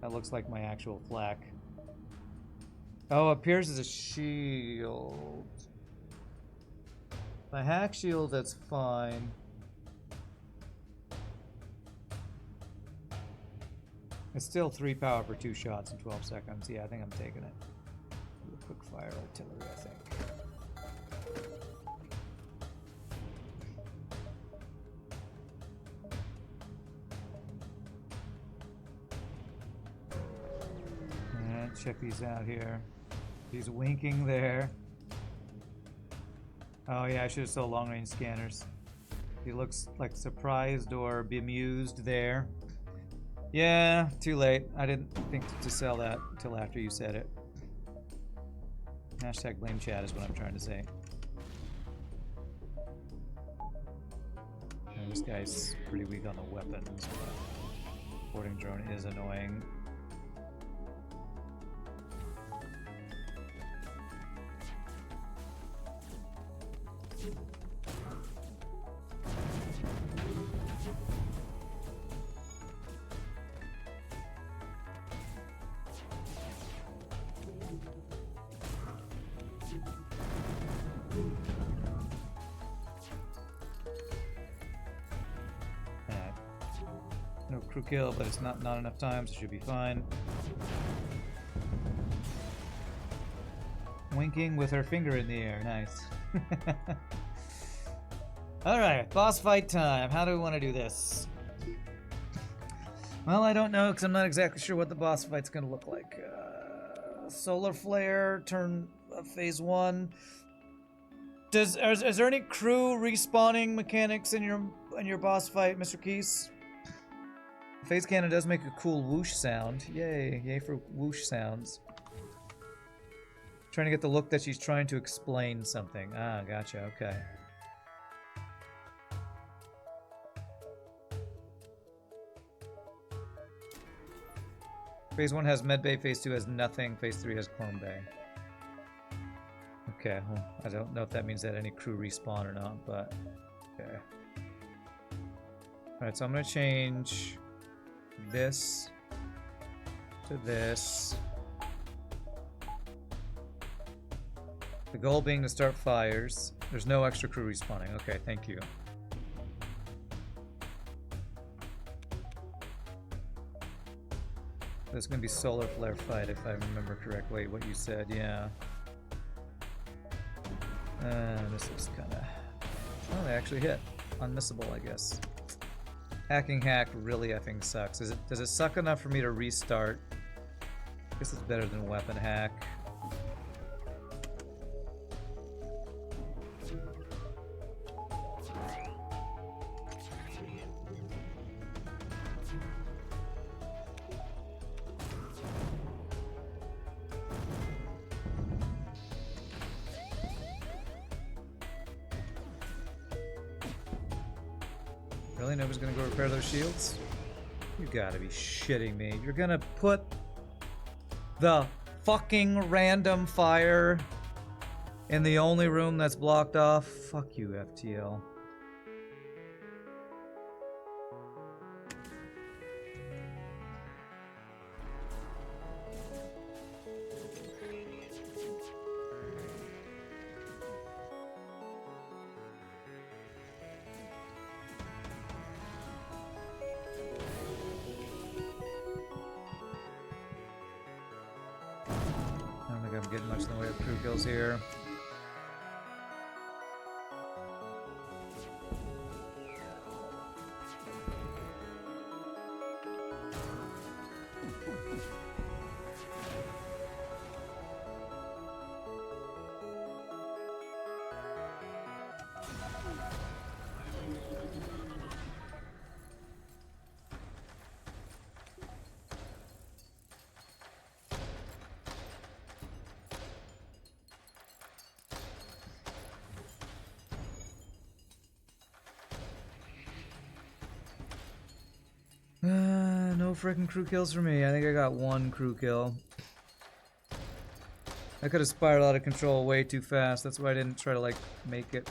That looks like my actual flak. Oh, appears as a shield. My hack shield, that's fine. It's still 3 power for 2 shots in 12 seconds. Yeah, I think I'm taking it. Quick fire artillery, I think. And check these out here. He's winking there. Oh yeah, I should have sold long-range scanners. He looks like surprised or bemused there. Yeah, too late. I didn't think to sell that until after you said it. Hashtag blame chat is what I'm trying to say. And this guy's pretty weak on the weapons, but boarding drone is annoying. No crew kill, but it's not enough time, so it should be fine. Winking with her finger in the air, nice. Alright, boss fight time. How do we want to do this? Well, I don't know, because I'm not exactly sure what the boss fight's going to look like. Solar Flare, turn phase 1. Is there any crew respawning mechanics in your boss fight, Mr. Keys? Phase cannon does make a cool whoosh sound. Yay, yay for whoosh sounds. Trying to get the look that she's trying to explain something. Ah, gotcha, okay. Phase 1 has medbay, phase 2 has nothing, phase 3 has clone bay. Okay, well, I don't know if that means that any crew respawn or not, but okay. Alright, so I'm gonna change this to this. The goal being to start fires. There's no extra crew respawning. Okay, thank you. There's gonna be solar flare fight if I remember correctly what you said, yeah. This is kinda... Oh, they actually hit. Unmissable, I guess. Hacking hack really effing sucks. Does it suck enough for me to restart? I guess it's better than weapon hack. Really? Nobody's gonna go repair those shields? You gotta be shitting me. You're gonna put the fucking random fire in the only room that's blocked off? Fuck you, FTL. getting much in the way of crew kills here. No freaking crew kills for me. I think I got one crew kill. I could have spiraled out of control way too fast. That's why I didn't try to like make it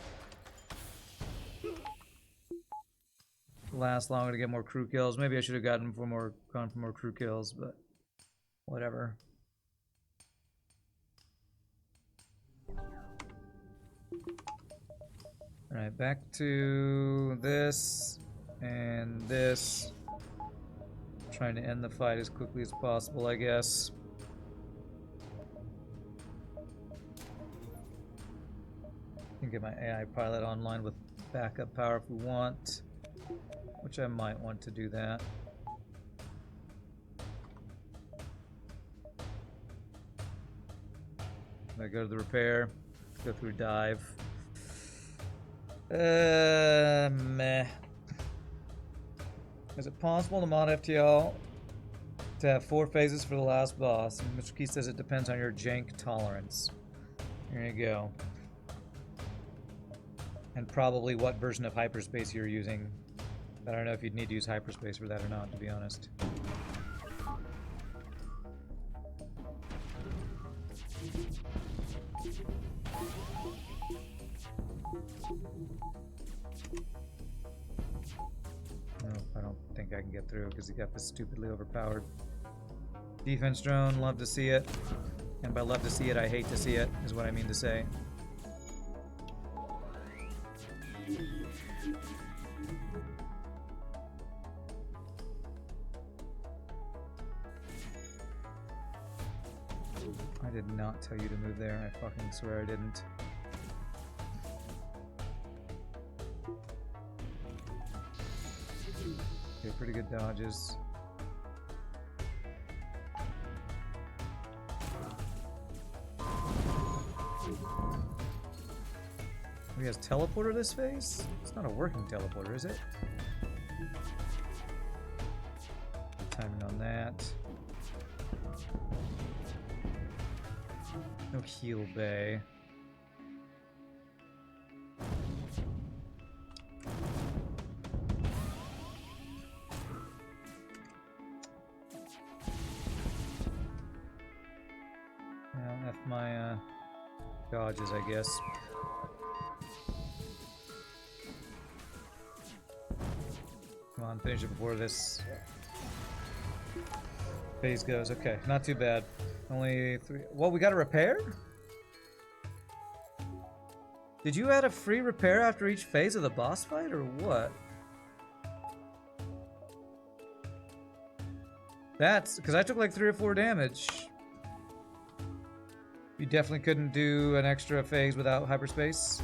last longer to get more crew kills. Maybe I should have gone for more crew kills, but whatever. All right, back to this and this. Trying to end the fight as quickly as possible, I guess. Can get my AI pilot online with backup power if we want, which I might want to do that. I go to the repair, go through dive. Meh. Is it possible to mod FTL to have 4 phases for the last boss? And Mr. Key says it depends on your jank tolerance. There you go. And probably what version of hyperspace you're using. I don't know if you'd need to use hyperspace for that or not, to be honest. I can get through because he got this stupidly overpowered defense drone. Love to see it, and by love to see it I hate to see it is what I mean to say. I did not tell you to move there. I fucking swear I didn't. Okay, pretty good dodges. He has teleporter this phase? It's not a working teleporter, is it? Timing on that. No heal bay. My dodges, I guess. Come on, finish it before this phase goes. Okay, not too bad. Only 3. Well, we got a repair? Did you add a free repair after each phase of the boss fight, or what? That's because I took like 3 or 4 damage. You definitely couldn't do an extra phase without hyperspace.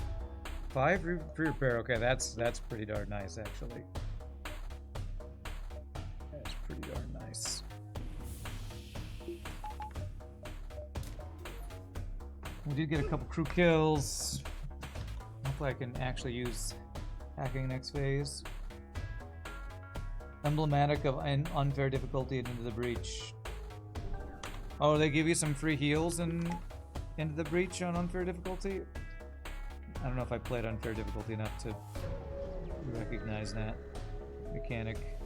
5 free repair. Okay, that's pretty darn nice, actually. That's pretty darn nice. We did get a couple crew kills. Hopefully I can actually use hacking next phase. Emblematic of unfair difficulty and Into the Breach. Oh, they give you some free heals and Into the Breach on unfair difficulty? I don't know if I played unfair difficulty enough to recognize that mechanic.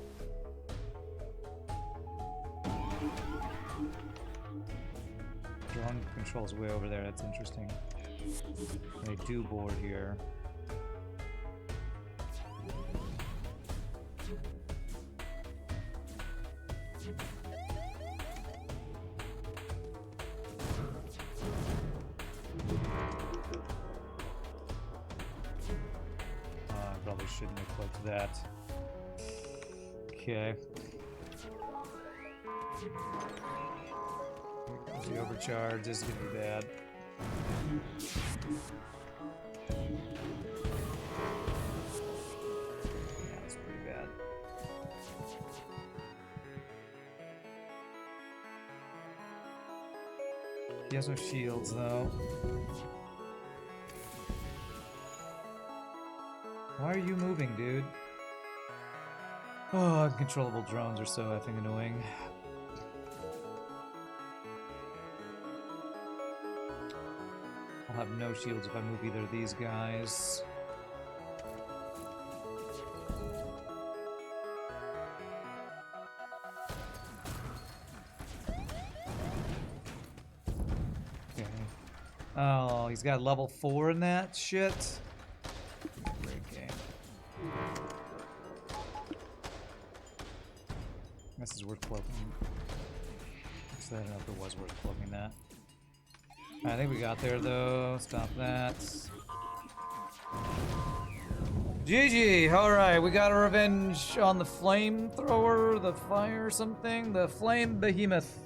Drone control's way over there, that's interesting. They do board here. Probably shouldn't have clicked that. Okay. The overcharge is gonna be bad. Yeah, it's pretty bad. He has no shields though. Why are you moving, dude? Oh, uncontrollable drones are so effing annoying. I'll have no shields if I move either of these guys. Okay. Oh, he's got level 4 in that shit. Great game. This is worth cloaking. Actually, I don't know if it was worth cloaking that. I think we got there though. Stop that. GG! Alright, we got a revenge on the flamethrower, the fire something, the Flame Behemoth.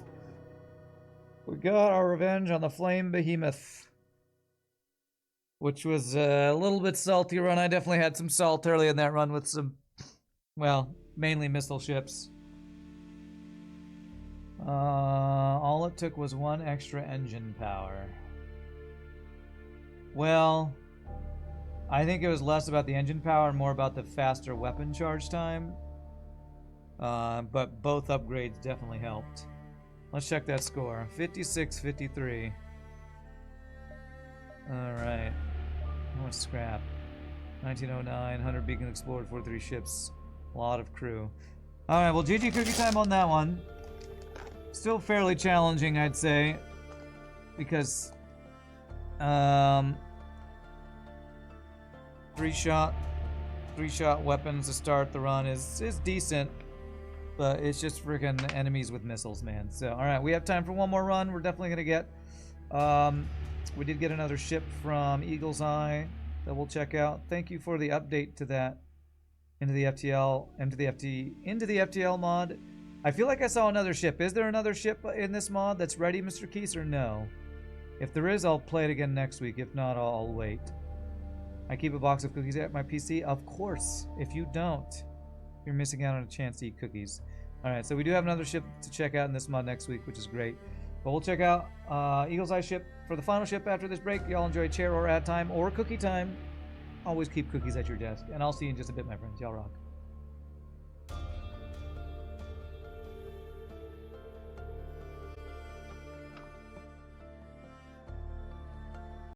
We got our revenge on the Flame Behemoth. Which was a little bit salty run. I definitely had some salt early in that run with some, well, mainly missile ships. All it took was 1 extra engine power. Well, I think it was less about the engine power and more about the faster weapon charge time. But both upgrades definitely helped. Let's check that score. 56-53. Alright. How much scrap? 1909, 100 beacon explored, 43 ships. A lot of crew. Alright, well, GG cookie time on that one. Still fairly challenging, I'd say, because three-shot weapons to start the run is decent, but it's just freaking enemies with missiles, man. So, all right, we have time for one more run. We're definitely gonna get. We did get another ship from Eagle's Eye that we'll check out. Thank you for the update to that into the FTL mod. I feel like I saw another ship. Is there another ship in this mod that's ready, Mr. Keys, or no? If there is, I'll play it again next week. If not, I'll wait. I keep a box of cookies at my PC. Of course. If you don't, you're missing out on a chance to eat cookies. Alright, so we do have another ship to check out in this mod next week, which is great. But we'll check out Eagle's Eye ship for the final ship after this break. Y'all enjoy chair or ad time or cookie time. Always keep cookies at your desk. And I'll see you in just a bit, my friends. Y'all rock.